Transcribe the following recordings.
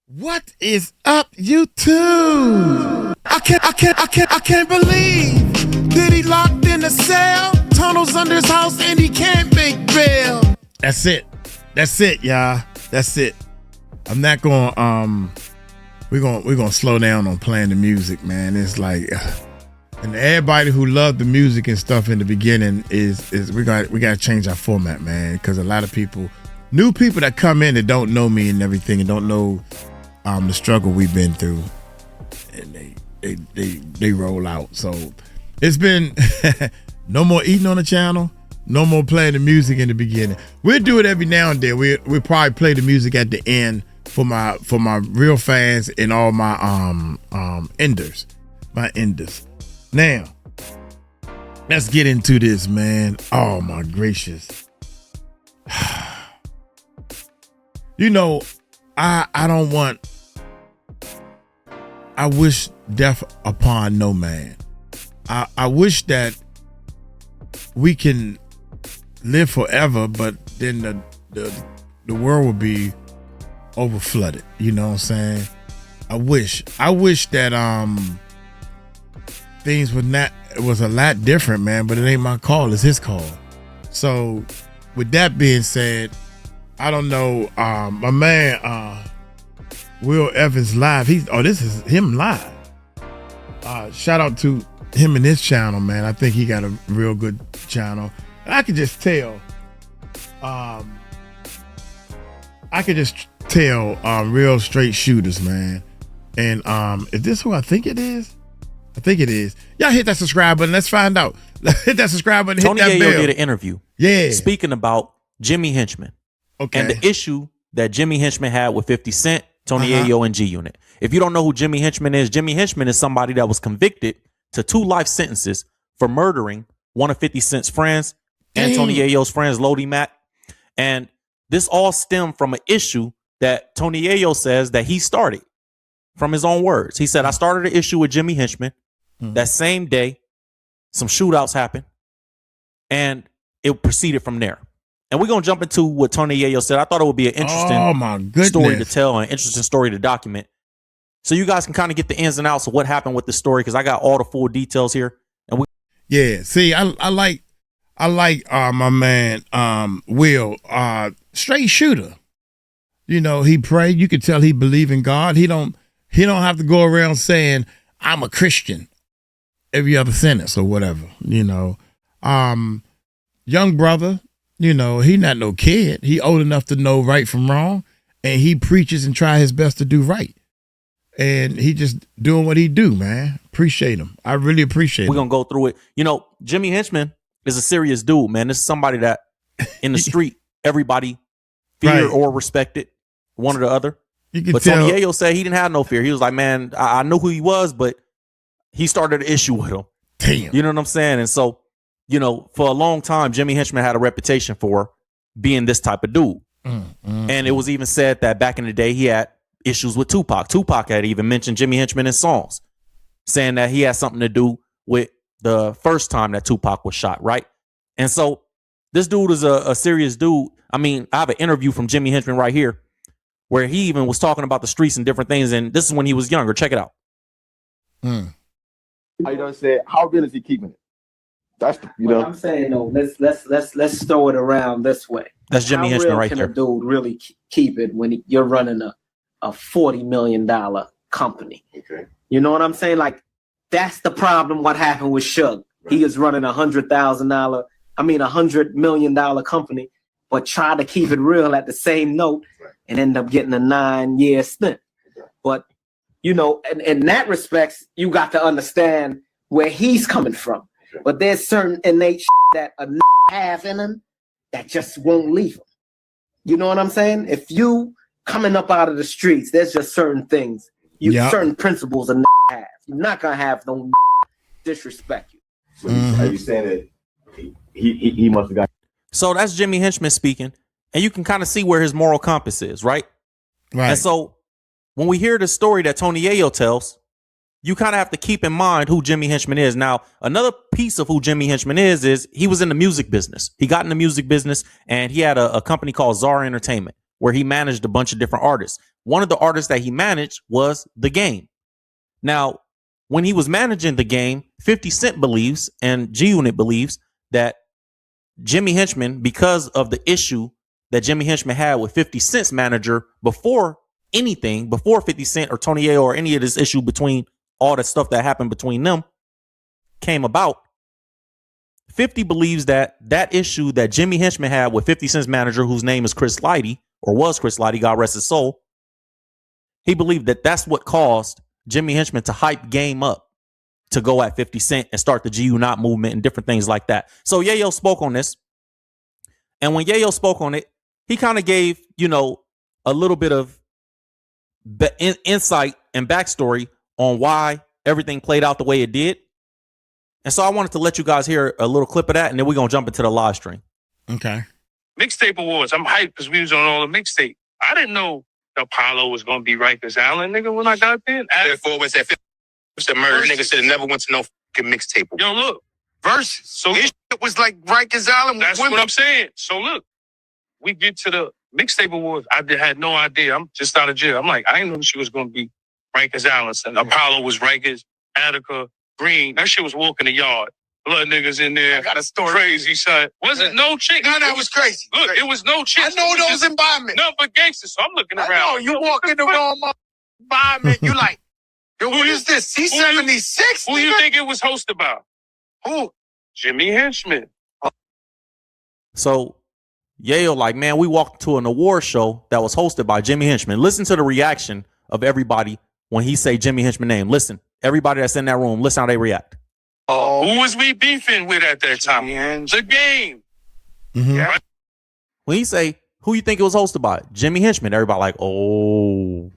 What is up, YouTube? I can't believe that he locked in a cell, tunnels under his house, and he can't make bail. That's it, y'all. That's it. I'm not going. We're gonna slow down on playing the music, man. It's like, and everybody who loved the music and stuff in the beginning is we got to change our format, man, because a lot of people, new people that come in that don't know me and everything and don't know the struggle we've been through, and they roll out. So it's been no more eating on the channel, no more playing the music in the beginning. We'll do it every now and then. We'll probably play the music at the end for my real fans and all my enders. Now, let's get into this, man. Oh my gracious. You know, I wish death upon no man. I wish that we can live forever, but then the world would be over flooded. You know what I'm saying? I wish that things was a lot different, man, but it ain't my call, it's his call. So with that being said, I don't know, my man Will Evans live. This is him live. Shout out to him and his channel, man. I think he got a real good channel. And I could just tell, real straight shooters, man. And is this who I think it is? I think it is. Y'all hit that subscribe button. Let's find out. Hit that subscribe button. Tony hit that Ayo bell. did an interview. Yeah. Speaking about Jimmy Henchman. Okay. And the issue that Jimmy Henchman had with 50 Cent, Tony Ayo, and G Unit. If you don't know who Jimmy Henchman is somebody that was convicted to 2 life sentences for murdering one of 50 Cent's friends and Tony Ayo's friends, Lodi Mac. And this all stemmed from an issue that Tony Ayo says that he started from his own words. He said, I started an issue with Jimmy Henchman. That same day, some shootouts happened, and it proceeded from there. And we're going to jump into what Tony Ayo said. I thought it would be an interesting story to tell, an interesting story to document. So you guys can kind of get the ins and outs of what happened with the story, because I got all the full details here. And see, I like my man Will, straight shooter. You know, he prayed. You could tell he believed in God. He don't have to go around saying I'm a Christian every other sentence or whatever. You know, young brother. You know, he not no kid. He old enough to know right from wrong, and he preaches and try his best to do right. And he just doing what he do, man. Appreciate him. I really appreciate him. We're going to go through it. You know, Jimmy Henchman is a serious dude, man. This is somebody that in the street, everybody feared or respected, one or the other. But Tony Ayo said he didn't have no fear. He was like, man, I knew who he was, but he started an issue with him. Damn. You know what I'm saying? And so, you know, for a long time, Jimmy Henchman had a reputation for being this type of dude. And it was even said that back in the day, he had issues with Tupac. Tupac had even mentioned Jimmy Henchman in songs, saying that he had something to do with the first time that Tupac was shot, right? And so this dude is a serious dude. I mean, I have an interview from Jimmy Henchman right here where he even was talking about the streets and different things. And this is when he was younger. Check it out. How you done said, how real is he keeping it? That's I'm saying though, let's throw it around this way. That's Jimmy Henchman right there. there. Can a dude really keep it when you're running a $40 million company? Okay. You know what I'm saying? Like, that's the problem. What happened with Suge? Right. He is running $100 million company, but try to keep it real at the same note and end up getting a 9-year stint. Okay. But you know, in that respects, you got to understand where he's coming from. But there's certain innate that a have in him that just won't leave him. You know what I'm saying? If you coming up out of the streets, there's just certain things, certain principles a have. You're not gonna have no disrespect you. So are you saying that he must have got? So that's Jimmy Henchman speaking, and you can kind of see where his moral compass is, right? Right. And so when we hear the story that Tony Ayo tells, you kind of have to keep in mind who Jimmy Henchman is. Now, another piece of who Jimmy Henchman is he was in the music business. He got in the music business, and he had a company called Czar Entertainment, where he managed a bunch of different artists. one of the artists that he managed was The Game. Now, when he was managing The Game, 50 Cent believes and G Unit believes that Jimmy Henchman, because of the issue that Jimmy Henchman had with 50 Cent's manager before 50 Cent or Tony Ayo or any of this issue between all the stuff that happened between them came about, 50 believes that issue that Jimmy Henchman had with 50 Cent's manager, whose name is Chris Lighty, or was Chris Lighty, God rest his soul, he believed that that's what caused Jimmy Henchman to hype Game up to go at 50 Cent and start the GU Not movement and different things like that. So Yayo spoke on this. And when Yayo spoke on it, he kind of gave, a little bit of insight and backstory on why everything played out the way it did. And so I wanted to let you guys hear a little clip of that, and then we're going to jump into the live stream. Okay. Mixtape Awards. I'm hyped because we was on all the mixtape. I didn't know Apollo was going to be Rikers Island, nigga, when I got there. Therefore, was that the murder nigga should have never went to no fucking mixtape. Yo, look. Versus. So this shit was like Rikers Island. That's what I'm saying. So look, we get to the Mixtape Awards. I had no idea. I'm just out of jail. I'm like, I didn't know she was going to be Rikers Island. And Apollo was Rikers, Attica, Green. That shit was walking the yard. Blood niggas in there. I got a story. Crazy, son. Wasn't no chick. No, that was crazy. Look, it was no chick. I know those environments. No, but gangsters. So I'm looking around. I know. You walk in the wrong environment. You like, yo, what is this? C76? Who you think it was hosted by? Who? Jimmy Henchman. So Yayo like, man, we walked to an award show that was hosted by Jimmy Henchman. Listen to the reaction of everybody when he say Jimmy Henchman name. Listen, everybody that's in that room, listen how they react. Who was we beefing with at that time? The Game. Mm-hmm. Yeah. When he say, who you think it was hosted by? Jimmy Henchman. Everybody like, oh.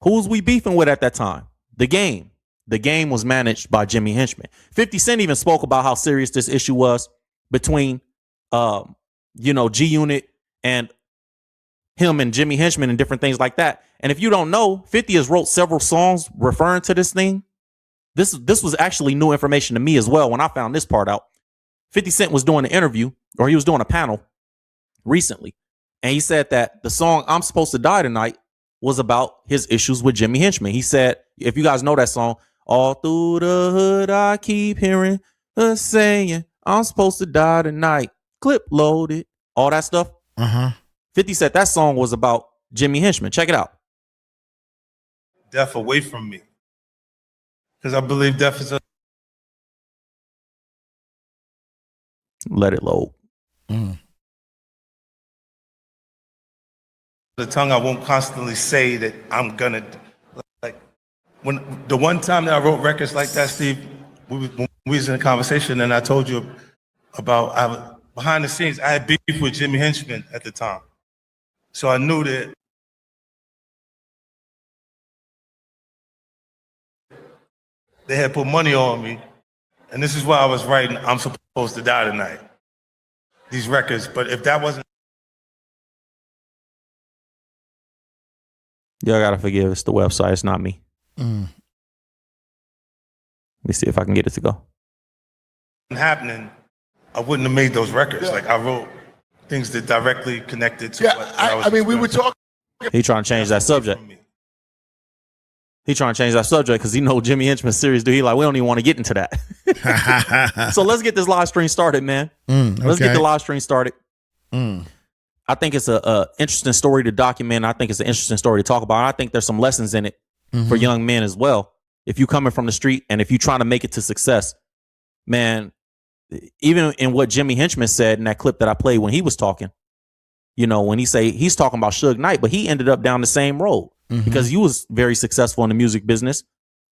Who's we beefing with at that time? The Game. The Game was managed by Jimmy Henchman. 50 Cent even spoke about how serious this issue was between, G Unit and him and Jimmy Henchman and different things like that. And if you don't know, 50 has wrote several songs referring to this thing. This was actually new information to me as well when I found this part out. 50 Cent was doing an interview, or he was doing a panel recently, and he said that the song I'm Supposed to Die Tonight was about his issues with Jimmy Henchman. He said, if you guys know that song, all through the hood I keep hearing her saying I'm supposed to die tonight, clip loaded, all that stuff. 50 said that song was about Jimmy Henchman. Check it out. Death away from me. Because I believe death is Let it load. the tongue. I won't constantly say that I'm gonna, like, when the one time that I wrote records like that, Steve, when we was in a conversation and I told you about, behind the scenes, I had beef with Jimmy Henchman at the time. So I knew that they had put money on me, and this is why I was writing I'm Supposed to Die Tonight, these records. But if that wasn't... Y'all gotta forgive, it's the website, it's not me. Let me see if I can get it to go. happening, I wouldn't have made those records. Like, I wrote things that directly connected to what I was we were talking. He trying to change that subject. He trying to change that subject because he know Jimmy Henchman's serious dude. He like, we don't even want to get into that. So let's get this live stream started, man. Let's get the live stream started. I think it's a interesting story to document. I think it's an interesting story to talk about. I think there's some lessons in it for young men as well. If you coming from the street and if you trying to make it to success, man, even in what Jimmy Henchman said in that clip that I played when he was talking, you know, when he say he's talking about Suge Knight, but he ended up down the same road because you was very successful in the music business.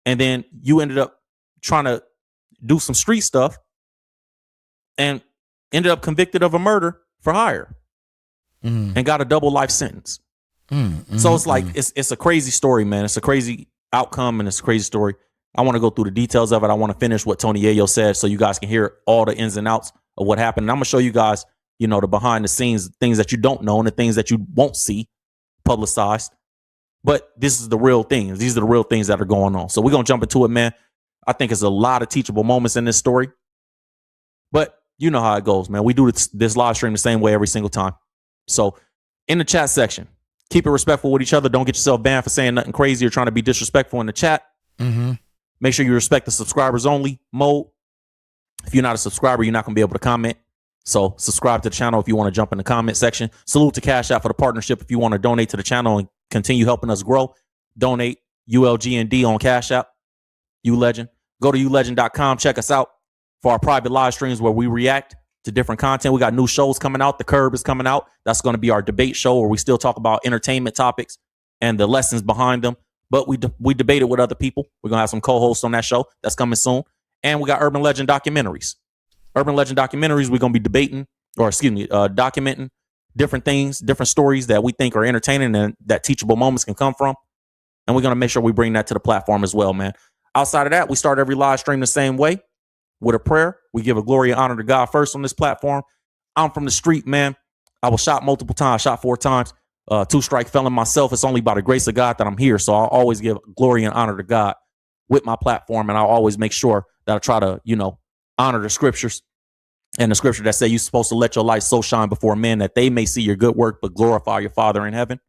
And then you ended up trying to do some street stuff and ended up convicted of a murder for hire and got a double life sentence. So it's like, it's a crazy story, man. It's a crazy outcome and it's a crazy story. I want to go through the details of it. I want to finish what Tony Yayo said so you guys can hear all the ins and outs of what happened. And I'm going to show you guys, you know, the behind the scenes, things that you don't know and the things that you won't see publicized. But this is the real things. These are the real things that are going on. So we're going to jump into it, man. I think it's a lot of teachable moments in this story. But you know how it goes, man. We do this live stream the same way every single time. So in the chat section, Keep it respectful with each other. Don't get yourself banned for saying nothing crazy or trying to be disrespectful in the chat. Mm-hmm. Make sure you respect the subscribers only mode. If you're not a subscriber, you're not going to be able to comment. So subscribe to the channel if you want to jump in the comment section. Salute to CashApp for the partnership. If you want to donate to the channel and continue helping us grow, donate ULGND on CashApp. ULegend. Go to ulegend.com. Check us out for our private live streams where we react to different content. We got new shows coming out. The Curb is coming out. That's going to be our debate show where we still talk about entertainment topics and the lessons behind them. But we debate it with other people. We're going to have some co-hosts on that show. That's coming soon. And we got Urban Legend documentaries. Urban Legend documentaries, we're going to be debating, documenting different things, different stories that we think are entertaining and that teachable moments can come from. And we're going to make sure we bring that to the platform as well, man. Outside of that, we start every live stream the same way with a prayer. We give a glory and honor to God first on this platform. I'm from the street, man. I was shot multiple times, shot 4 times, 2-strike felon myself. It's only by the grace of God that I'm here. So I'll always give glory and honor to God with my platform. And I'll always make sure that I try to, honor the scriptures and the scripture that say you're supposed to let your light so shine before men that they may see your good work, but glorify your Father in heaven.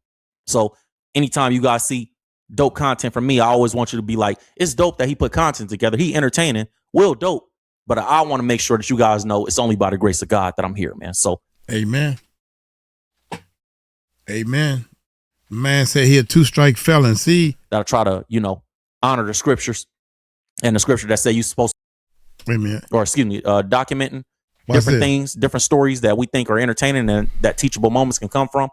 So anytime you guys see dope content from me, I always want you to be like, it's dope that he put content together. He entertaining, Will dope. But I want to make sure that you guys know it's only by the grace of God that I'm here, man. So, amen. Amen. The man said he a 2-strike felon. See, that I try to, honor the scriptures and the scripture that say you're supposed to, documenting What's different it? things, different stories that we think are entertaining and that teachable moments can come from.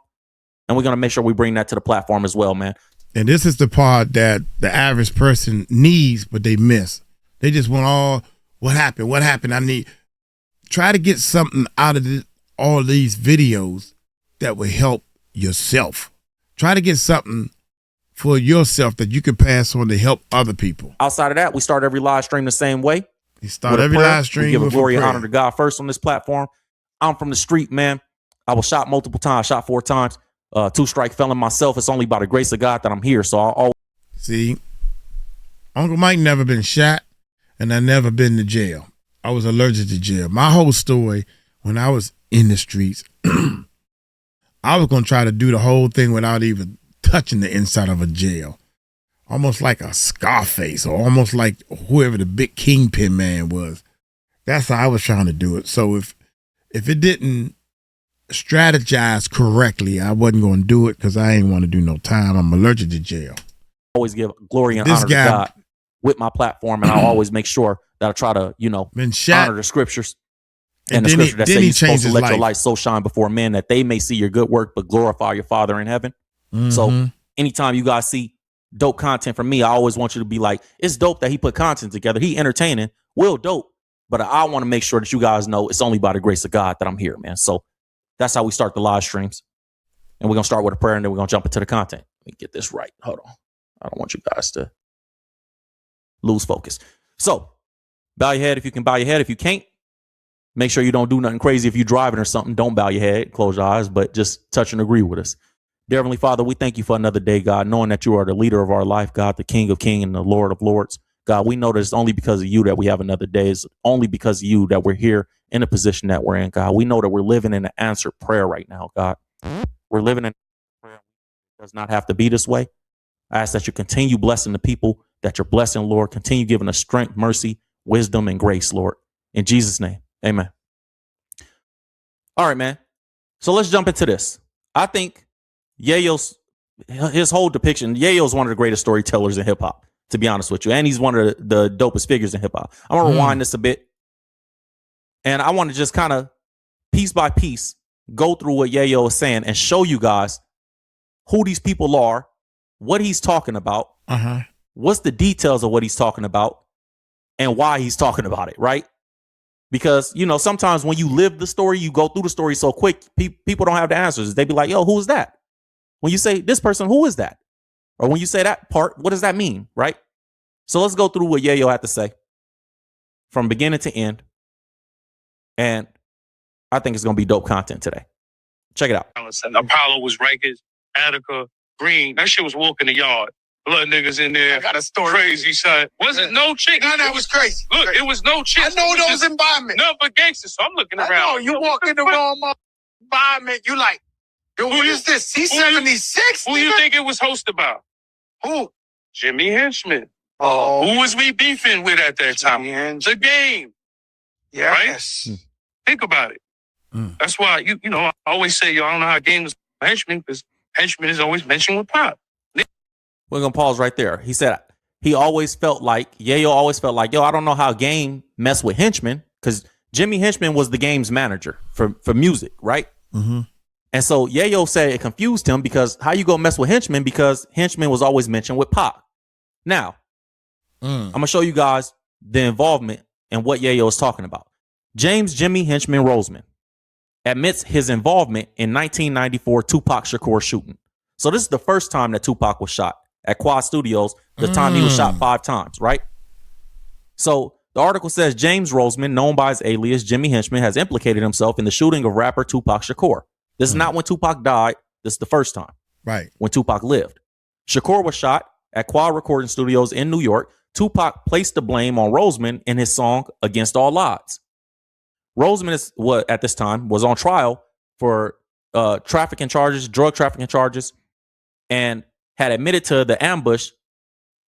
And we're going to make sure we bring that to the platform as well, man. And this is the part that the average person needs, but they miss. They just want all, what happened? I need, try to get something out of all these videos that will help yourself. Try to get something for yourself that you can pass on to help other people. Outside of that, we start every live stream the same way. You start every live stream. We give a glory and prayer. honor to God first on this platform. I'm from the street, man. I was shot multiple times, shot 4 times, 2-strike felon myself. It's only by the grace of God that I'm here. So I'll always see. Uncle Mike never been shot, and I never been to jail. I was allergic to jail. My whole story, when I was in the streets, I was gonna try to do the whole thing without even touching the inside of a jail. Almost like a Scarface, or almost like whoever the big kingpin man was. That's how I was trying to do it. So if it didn't strategize correctly, I wasn't going to do it because I ain't want to do no time. I'm allergic to jail. Always give glory and honor to God with my platform, and I'll always make sure that I try to, honor the scriptures and the scripture that say you're supposed to let your light so shine before men that they may see your good work, but glorify your Father in heaven. Mm-hmm. So anytime you guys see dope content from me, I always want you to be like, it's dope that he put content together. He entertaining, Will dope. But I want to make sure that you guys know it's only by the grace of God that I'm here, man. So that's how we start the live streams. And we're going to start with a prayer, and then we're going to jump into the content. Let me get this right. Hold on. I don't want you guys to lose focus. So bow your head if you can bow your head. If you can't, make sure you don't do nothing crazy. If you're driving or something, don't bow your head, close your eyes, but just touch and agree with us. Dear Heavenly Father, we thank you for another day, God, knowing that you are the leader of our life, God, the King of Kings and the Lord of Lords. God, we know that it's only because of you that we have another day. It's only because of you that we're here in the position that we're in, God. We know that we're living in an answered prayer right now, God. We're living in prayer. It does not have to be this way. I ask that you continue blessing the people that you're blessing, Lord. Continue giving us strength, mercy, wisdom, and grace, Lord. In Jesus' name, amen. All right, man. So let's jump into this. I think his whole depiction, Yayo's one of the greatest storytellers in hip hop, to be honest with you. And he's one of the dopest figures in hip hop. I'm going to rewind this a bit. And I want to just kind of piece by piece go through what Yayo is saying and show you guys who these people are, what he's talking about, what's the details of what he's talking about, and why he's talking about it, right? Because, sometimes when you live the story, you go through the story so quick, people don't have the answers. They be like, yo, who is that? When you say this person, who is that? Or when you say that part, what does that mean, right? So let's go through what Yayo had to say from beginning to end. And I think it's going to be dope content today. Check it out. Apollo was Rikers, Attica, Green. That shit was walking the yard. Blood niggas in there. I got a story. Crazy, son. Was it no chick? No, that was crazy. Look, it was no chick. I know those environments. No, but gangsters. So I'm looking around. I know, you walk in the wrong environment, you like, Yo, what is this? C76? Who you think it was hosted by? Who? Jimmy Henchman. Oh, Who was we beefing with at that time? The Game. yes. Think about it. That's why you know I always say I don't know how Game was Henchman because Henchman is always mentioned with Pop. We're gonna pause right there. He said Yayo always felt like, yo, I don't know how Game messed with Henchman because Jimmy Henchman was the Game's manager for music, right? Mm-hmm. And so Yayo said it confused him because how you go mess with Henchman because Henchman was always mentioned with Pac. Now, I'm gonna show you guys the involvement and what Yayo is talking about. James Jimmy Henchman Roseman admits his involvement in 1994 Tupac Shakur shooting. So this is the first time that Tupac was shot at Quad Studios, the time he was shot 5 times, right? So the article says James Roseman, known by his alias Jimmy Henchman, has implicated himself in the shooting of rapper Tupac Shakur. This is not when Tupac died. This is the first time. Right. When Tupac lived. Shakur was shot at Quad Recording Studios in New York. Tupac placed the blame on Roseman in his song Against All Odds. Roseman at this time was on trial for drug trafficking charges, and had admitted to the ambush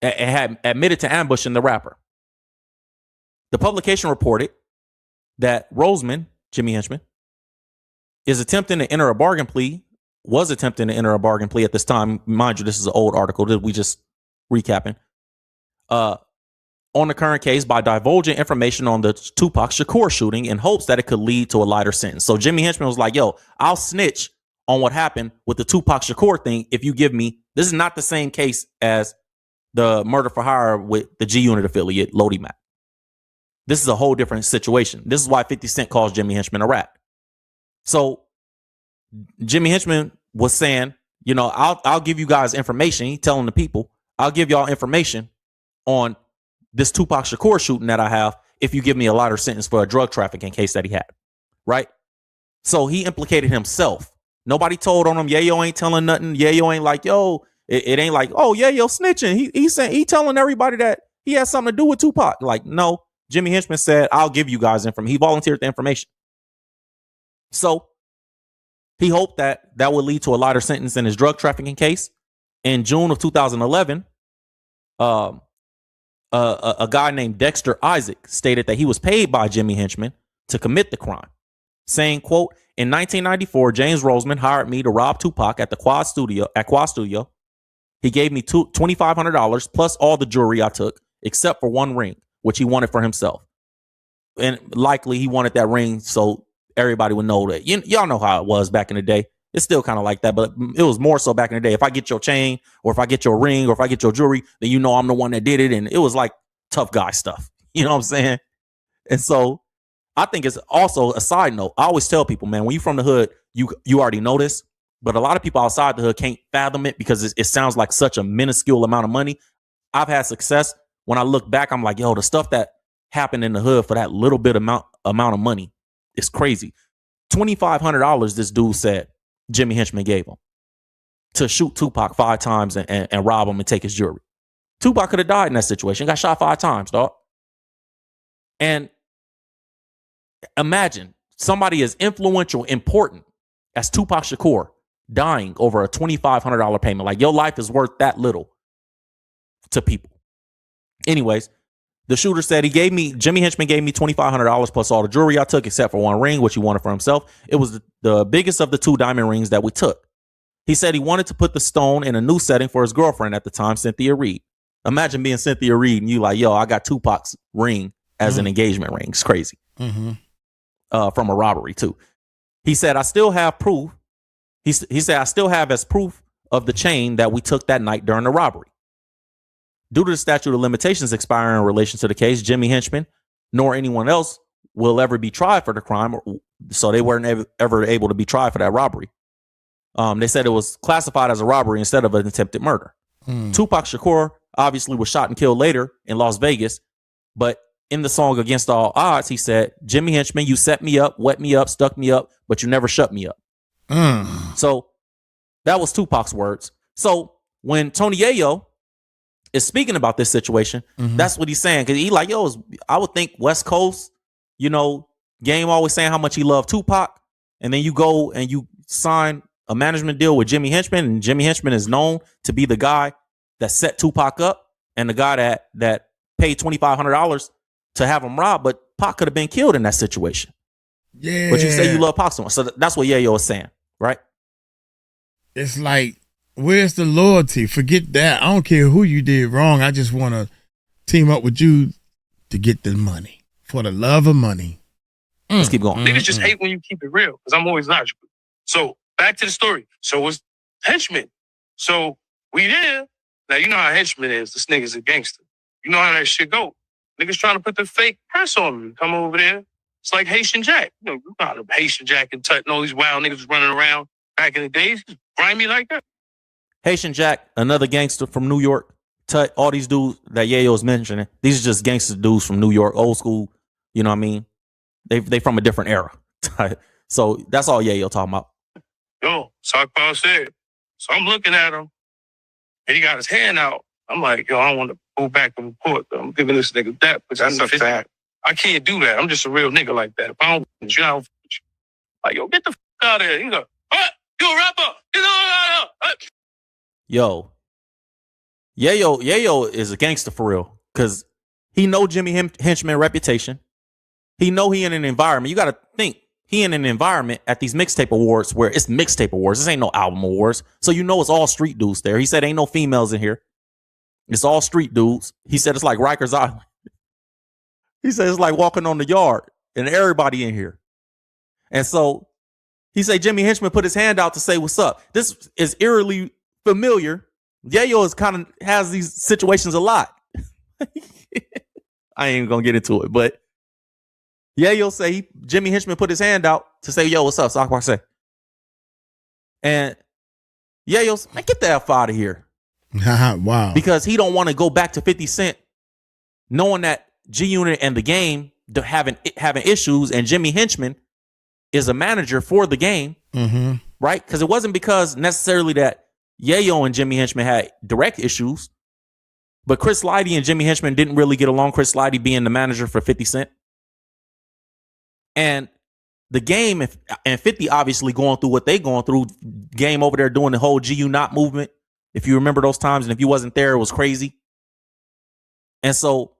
ambushing the rapper. The publication reported that Roseman, Jimmy Henchman, was attempting to enter a bargain plea at this time. Mind you, this is an old article that we just recapping. On the current case by divulging information on the Tupac Shakur shooting in hopes that it could lead to a lighter sentence. So Jimmy Henchman was like, yo, I'll snitch on what happened with the Tupac Shakur thing if you give me, this is not the same case as the murder for hire with the G Unit affiliate, Lodi Mac. This is a whole different situation. This is why 50 Cent calls Jimmy Henchman a rat. So Jimmy Henchman was saying, you know, I'll give you guys information. He's telling the people, I'll give y'all information on this Tupac Shakur shooting that I have if you give me a lighter sentence for a drug trafficking case that he had. Right? So he implicated himself. Nobody told on him. Yayo ain't telling nothing. Yayo ain't like, yo, it ain't like, oh, Yayo snitching. He telling everybody that he has something to do with Tupac. Like, no, Jimmy Henchman said, I'll give you guys information. He volunteered the information. So he hoped that would lead to a lighter sentence in his drug trafficking case. In June of 2011, a guy named Dexter Isaac stated that he was paid by Jimmy Henchman to commit the crime, saying, quote, in 1994, James Roseman hired me to rob Tupac at Quad Studio. He gave me $2,500 plus all the jewelry I took, except for one ring, which he wanted for himself. And likely he wanted that ring so everybody would know that. Y'all know how it was back in the day. It's still kind of like that, but it was more so back in the day. If I get your chain or if I get your ring or if I get your jewelry, then you know I'm the one that did it. And it was like tough guy stuff. You know what I'm saying? And so I think it's also a side note. I always tell people, man, when you from the hood, you already know this, but a lot of people outside the hood can't fathom it because it sounds like such a minuscule amount of money. I've had success. When I look back, I'm like, yo, the stuff that happened in the hood for that little bit amount of money is crazy. $2,500, this dude said Jimmy Henchman gave him to shoot Tupac 5 times and rob him and take his jewelry. Tupac could have died in that situation. Got shot 5 times, dog. And imagine somebody as influential, important as Tupac Shakur dying over a $2,500 payment. Like, your life is worth that little to people. Anyways, the shooter said Jimmy Henchman gave me $2,500 plus all the jewelry I took except for one ring, which he wanted for himself. It was the biggest of the 2 diamond rings that we took. He said he wanted to put the stone in a new setting for his girlfriend at the time, Cynthia Reed. Imagine being Cynthia Reed and you like, yo, I got Tupac's ring as an engagement ring. It's crazy. From a robbery too. He said, I still have proof. He said, I still have as proof of the chain that we took that night during the robbery. Due to the statute of limitations expiring in relation to the case, Jimmy Henchman nor anyone else will ever be tried for the crime. So they weren't ever able to be tried for that robbery. They said it was classified as a robbery instead of an attempted murder. Tupac Shakur obviously was shot and killed later in Las Vegas. But in the song Against All Odds, he said, Jimmy Henchman, you set me up, wet me up, stuck me up, but you never shut me up. So that was Tupac's words. So when Tony Yayo is speaking about this situation, that's what he's saying. Because he like, yo, I would think West Coast, you know, Game always saying how much he loved Tupac. And then you go and you sign a management deal with Jimmy Henchman, and Jimmy Henchman is known to be the guy that set Tupac up and the guy that paid $2,500 to have him robbed, but Pac could have been killed in that situation. Yeah. But you say you love Pac so much. So that's what Yayo is saying, right? It's like, where's the loyalty? Forget that. I don't care who you did wrong. I just want to team up with you to get the money. For the love of money. Let's keep going. Niggas just hate when you keep it real, because I'm always logical. So back to the story. So it's Henchman. So we there. Now you know how Henchman is. This nigga's a gangster. You know how that shit go. Niggas trying to put the fake press on me. Come over there. It's like Haitian Jack. You know how the Haitian Jack and Tut and all these wild niggas was running around back in the days. Grimy like that. Haitian Jack, another gangster from New York. Tut, all these dudes that Yayo's mentioning, these are just gangster dudes from New York, old school. You know what I mean? They from a different era. So that's all Yayo talking about. Yo, Sakpal said. So I'm looking at him, and he got his hand out. I'm like, yo, I don't want to go back and report. I'm giving this nigga that, because that's a fact. I can't do that. I'm just a real nigga like that. If I don't, you know, like, yo, get the out of here. You go, what? You a rapper? You know, Yo, Yayo is a gangster for real, because he know Jimmy Henchman reputation. He know he in an environment. You got to think, he in an environment at these mixtape awards where it's mixtape awards. This ain't no album awards. So you know it's all street dudes there. He said ain't no females in here. It's all street dudes. He said it's like Rikers Island. He said it's like walking on the yard and everybody in here. And so he said Jimmy Henchman put his hand out to say what's up. This is eerily familiar. Yayo is kind of has these situations a lot. I ain't even gonna get into it, but Yayo say Jimmy Henchman put his hand out to say, yo, what's up? Sockbox say. And Yayo's, man, get the F out of here. Wow. Because he don't want to go back to 50 Cent knowing that G-Unit and the game having issues, and Jimmy Henchman is a manager for the game, right? Because it wasn't because necessarily that Yayo and Jimmy Henchman had direct issues, but Chris Lighty and Jimmy Henchman didn't really get along. Chris Lighty being the manager for 50 Cent. And the game and 50 obviously going through what they going through. Game over there doing the whole GU not movement. If you remember those times, and if you wasn't there, it was crazy. And so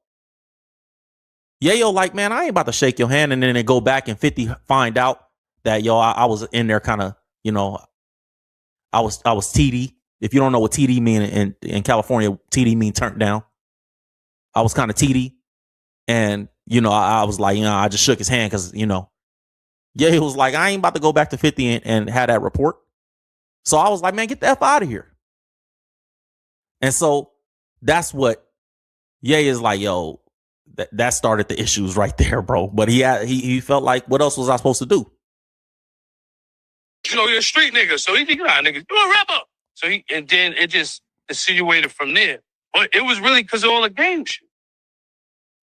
Yayo like, man, I ain't about to shake your hand, and then they go back and 50 find out that, yo, I was in there kind of, you know, I was TD. If you don't know what TD mean in California, TD mean turned down. I was kind of TD. And, you know, I was like, you know, I just shook his hand because, you know, Yayo was like, I ain't about to go back to 50 and have that report. So I was like, man, get the F out of here. And so that's what Ye is like, yo, that started the issues right there, bro. But he felt like, what else was I supposed to do? You know, you're a street nigga. So he think, nah, nigga, you a rapper. So and then it just insinuated from there. But it was really because of all the game shit.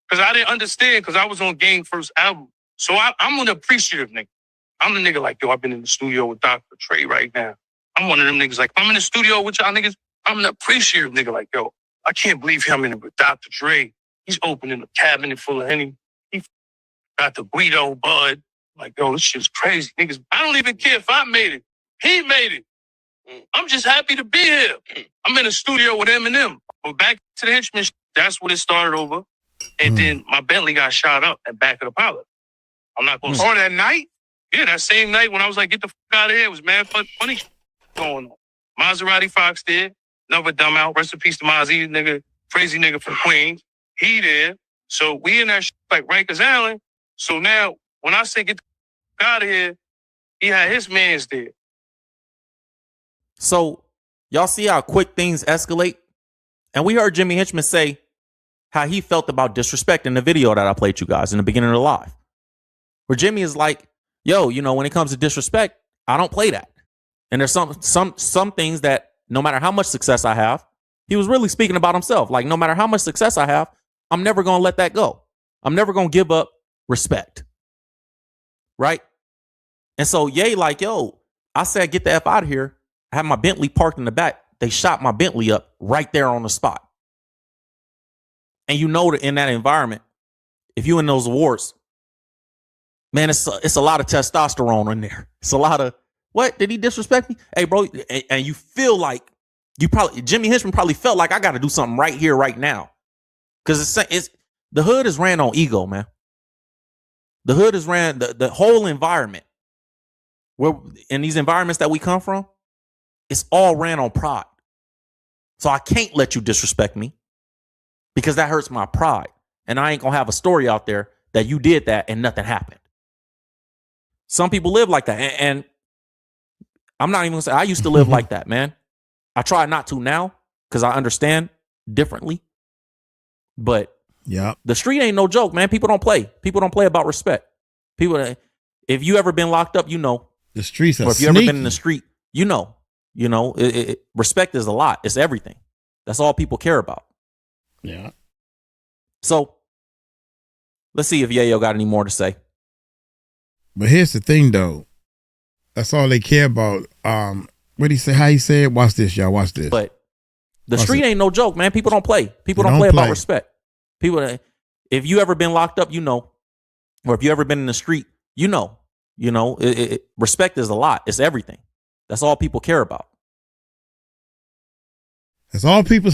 Because I didn't understand, because I was on Game first album. So I'm an appreciative nigga. I'm the nigga like, yo, I've been in the studio with Dr. Dre right now. I'm one of them niggas like, if I'm in the studio with y'all niggas, I'm an appreciative nigga like, yo, I can't believe I'm in it with Dr. Dre. He's opening a cabinet full of Henny. He got the Guido Bud. Like, yo, this shit's crazy. Niggas, I don't even care if I made it. He made it. I'm just happy to be here. I'm in the studio with Eminem. But back to the Henchman, that's what it started over. And then my Bentley got shot up at back of the pilot. I'm not going to... Oh, that night? Yeah, that same night when I was like, get the fuck out of here. It was mad funny going on. Maserati Fox there. Another dumb out. Rest in peace to Mozzie, nigga. Crazy nigga from Queens. He there. So we in that shit like Rikers Island. So now, when I say get the fuck out of here, he had his mans there. So y'all see how quick things escalate? And we heard Jimmy Henchman say how he felt about disrespect in the video that I played you guys in the beginning of the live. Where Jimmy is like, yo, you know, when it comes to disrespect, I don't play that. And there's some things that no matter how much success I have, he was really speaking about himself. Like, no matter how much success I have, I'm never going to let that go. I'm never going to give up respect. Right? And so Ye like, yo, I said, get the F out of here. I had my Bentley parked in the back. They shot my Bentley up right there on the spot. And you know that in that environment, if you in those awards, man, it's a lot of testosterone in there. It's a lot of What? Did he disrespect me? Hey, bro, and you feel like Jimmy Henchman probably felt like I got to do something right here, right now. Because it's the hood is ran on ego, man. The hood is ran, the whole environment, where in these environments that we come from, it's all ran on pride. So I can't let you disrespect me because that hurts my pride. And I ain't going to have a story out there that you did that and nothing happened. Some people live like that. And I'm not even going to say I used to live like that, man. I try not to now because I understand differently. But the street ain't no joke, man. People don't play. People don't play about respect. People, if you ever been locked up, you know. The streets are Or if you ever been in the street, you know. You know, respect is a lot. It's everything. That's all people care about. Yeah. So let's see if Yayo got any more to say. But here's the thing, though. That's all they care about. What he say? How he said? Watch this, y'all. Watch this. But the street ain't no joke, man. People don't play. People don't play about respect. People, if you ever been locked up, you know. Or if you ever been in the street, you know. You know, respect is a lot. It's everything. That's all people care about. That's all people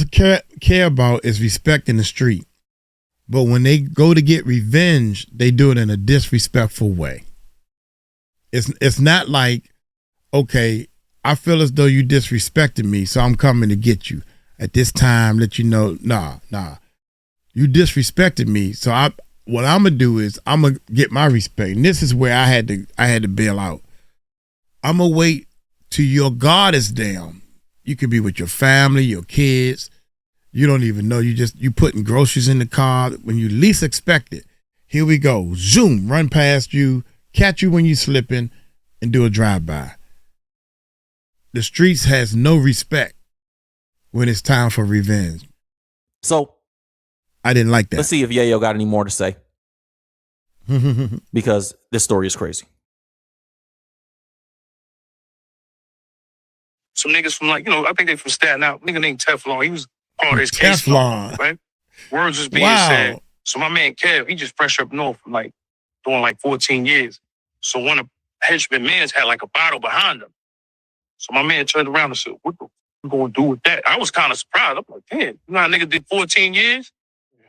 care about is respect in the street. But when they go to get revenge, they do it in a disrespectful way. It's not like, okay, I feel as though you disrespected me, so I'm coming to get you at this time. Let you know, nah. You disrespected me, so what I'm gonna do is I'm gonna get my respect. And this is where I had to bail out. I'm gonna wait till your guard is down. You could be with your family, your kids. You don't even know. You putting groceries in the car when you least expect it. Here we go. Zoom, run past you, catch you when you slipping, and do a drive-by. The streets has no respect when it's time for revenge. So I didn't like that. Let's see if Yayo got any more to say. Because this story is crazy. Some niggas from I think they from Staten Island. Nigga named Teflon. He was part of his case. Teflon. Right? Words was being said. So my man Kev, he just fresh up north from doing 14 years. So one of henchman mans had a bottle behind him. So my man turned around and said, "What the you gonna do with that?" I was kind of surprised. I'm like, "Damn, you know how nigga did 14 years?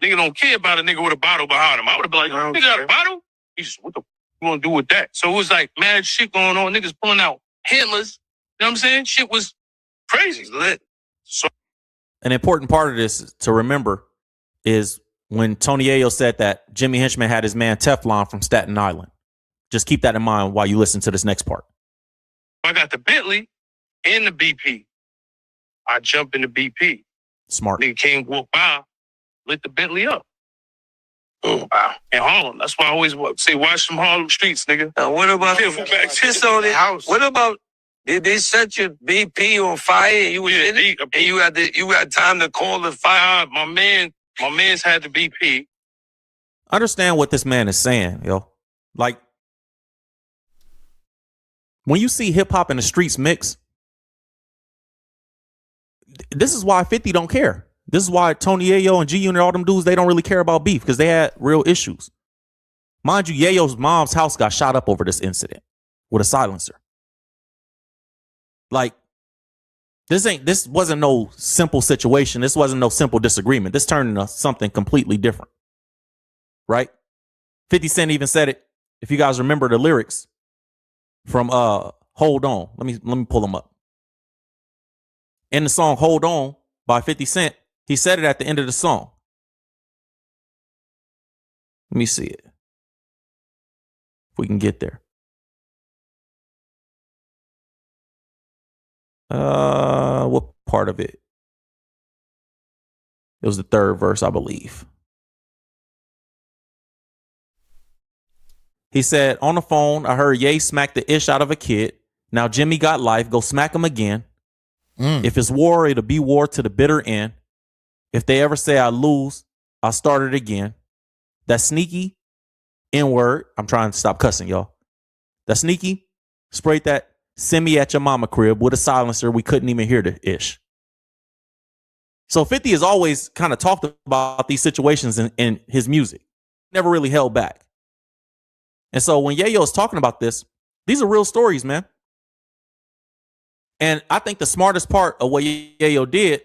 Nigga don't care about a nigga with a bottle behind him." I would have been like, "Nigga got a bottle?" He said, "What the you gonna do with that?" So it was mad shit going on. Niggas pulling out handlers. You know what I'm saying? Shit was crazy. Lit. So an important part of this to remember is when Tony Yayo said that Jimmy Henchman had his man Teflon from Staten Island. Just keep that in mind while you listen to this next part. I got the Bentley and the BP. I jump in the BP. Smart. Nigga came, walk by, lit the Bentley up. Oh, wow. In Harlem. That's why I always say, watch some Harlem streets, nigga. Now, what about piss on it? House. What about did they set your BP on fire and you was in it? And you had time to call the fire? My man's had the BP. Understand what this man is saying, yo. When you see hip hop and the streets mix, this is why 50 don't care. This is why Tony Yayo and G Unit, all them dudes, they don't really care about beef because they had real issues. Mind you, Yayo's mom's house got shot up over this incident with a silencer. This wasn't no simple situation. This wasn't no simple disagreement. This turned into something completely different. Right? 50 Cent even said it. If you guys remember the lyrics from Hold On. Let me pull them up. In the song Hold On by 50 Cent, he said it at the end of the song. Let me see it. If we can get there. What part of it? It was the third verse, I believe. He said, on the phone, I heard Ye smack the ish out of a kid. Now Jimmy got life. Go smack him again. If it's war, it'll be war to the bitter end. If they ever say I lose, I'll start it again. That sneaky N-word. I'm trying to stop cussing, y'all. That sneaky sprayed that semi at your mama crib with a silencer. We couldn't even hear the ish. So 50 has always kind of talked about these situations in his music. Never really held back. And so when Yayo is talking about this, these are real stories, man. And I think the smartest part of what Yayo did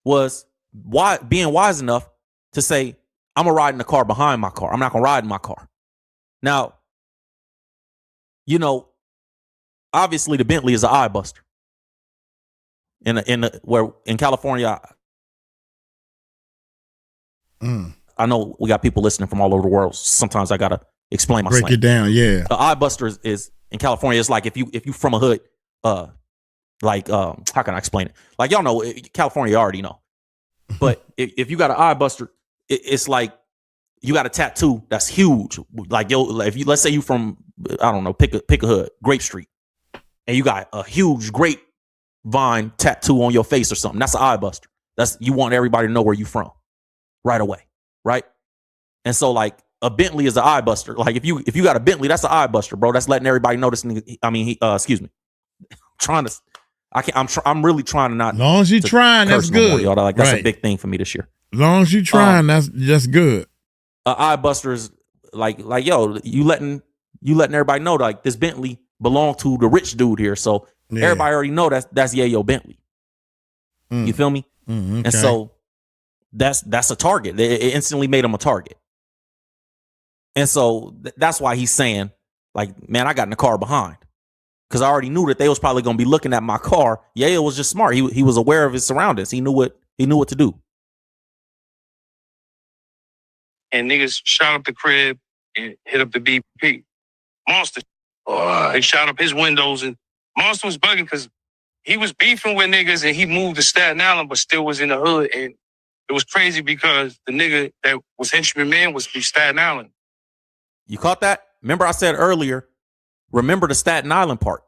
was being wise enough to say, I'm going to ride in the car behind my car. I'm not going to ride in my car. Now, you know, obviously the Bentley is an eye buster. In California, I know we got people listening from all over the world. Sometimes I gotta explain my break slang. it down. Yeah, the eye buster is in California. It's like if you from a hood, how can I explain it? Like y'all know, California already know. But if you got an eye buster, it's like you got a tattoo that's huge. Like let's say you from, I don't know, pick a hood, Grape Street, and you got a huge grapevine tattoo on your face or something. That's an eye buster. You want everybody to know where you from right away, right? And so like a Bentley is an eye buster. Like if you got a Bentley, that's an eye buster, bro. That's letting everybody know this. Excuse me. I'm really trying to not. As long as you trying, that's good. Y'all. Like that's a big thing for me this year. As long as you trying, that's just good. Eye buster is like yo, you letting everybody know like this Bentley belonged to the rich dude here, so everybody already know that's Yayo Bentley. You feel me? Okay. And so that's a target. It instantly made him a target. And so that's why he's saying, like, man, I got in the car behind. Because I already knew that they was probably going to be looking at my car. Yayo was just smart. He was aware of his surroundings. He knew what to do. And niggas shot up the crib and hit up the BP. Monster. They shot up his windows, and Monster was bugging because he was beefing with niggas and he moved to Staten Island but still was in the hood. And it was crazy because the nigga that was henchman man was from Staten Island. You caught that? Remember I said earlier, remember the Staten Island part.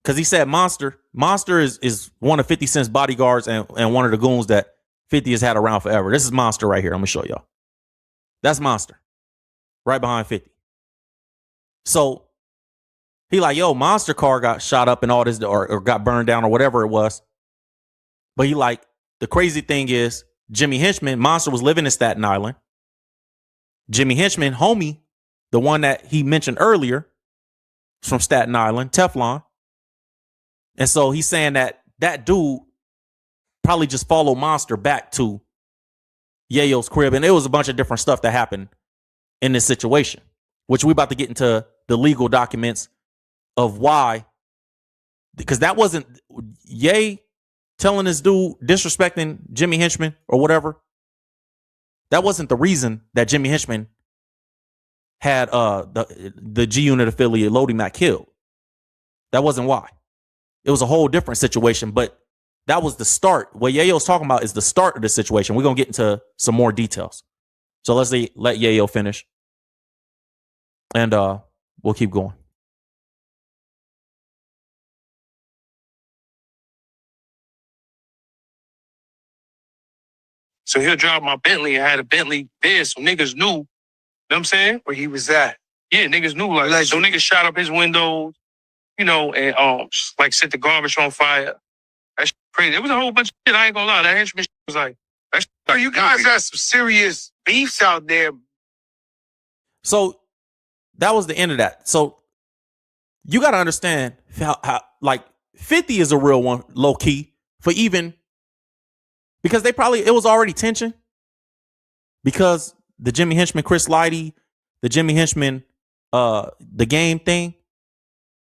Because he said Monster. Monster is one of 50 Cent's bodyguards and one of the goons that 50 has had around forever. This is Monster right here. I'm going to show y'all. That's Monster. Right behind 50. So he like, yo, Monster car got shot up and all this or got burned down or whatever it was. But he like, the crazy thing is Jimmy Henchman, Monster was living in Staten Island. Jimmy Henchman, homie, the one that he mentioned earlier, from Staten Island, Teflon. And so he's saying that dude probably just followed Monster back to Yayo's crib. And it was a bunch of different stuff that happened in this situation, which we're about to get into the legal documents of why. Because that wasn't Ye telling this dude, disrespecting Jimmy Henchman or whatever. That wasn't the reason that Jimmy Henchman had the G Unit affiliate Lodi Mac killed. That wasn't why. It was a whole different situation, but that was the start. What Yayo's talking about is the start of the situation. We're going to get into some more details. So let's let Yayo finish. And we'll keep going. So he'll drive my Bentley. I had a Bentley there, so niggas knew. You know what I'm saying? Where he was at. Yeah, niggas knew. So niggas shot up his windows, and set the garbage on fire. That's crazy. It was a whole bunch of shit. I ain't gonna lie. That henchman was like, you guys got some serious beefs out there. So that was the end of that. So you got to understand how 50 is a real one, low key, for even because it was already tension because the Jimmy Henchman, Chris Lighty, the Jimmy Henchman, the game thing.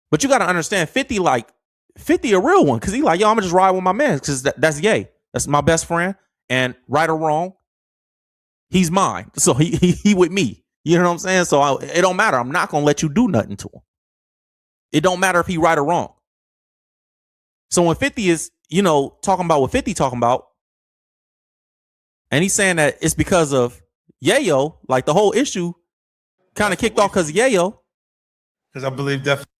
But you got to understand 50 a real one. Cause he like, yo, I'm gonna just ride with my man. Cause that's Ye. That's my best friend. And right or wrong, he's mine. So he with me. You know what I'm saying? So it don't matter. I'm not going to let you do nothing to him. It don't matter if he right or wrong. So when 50 is, talking about what 50 talking about, and he's saying that it's because of Yayo, like the whole issue kind of kicked off because of Yayo. Because I believe definitely.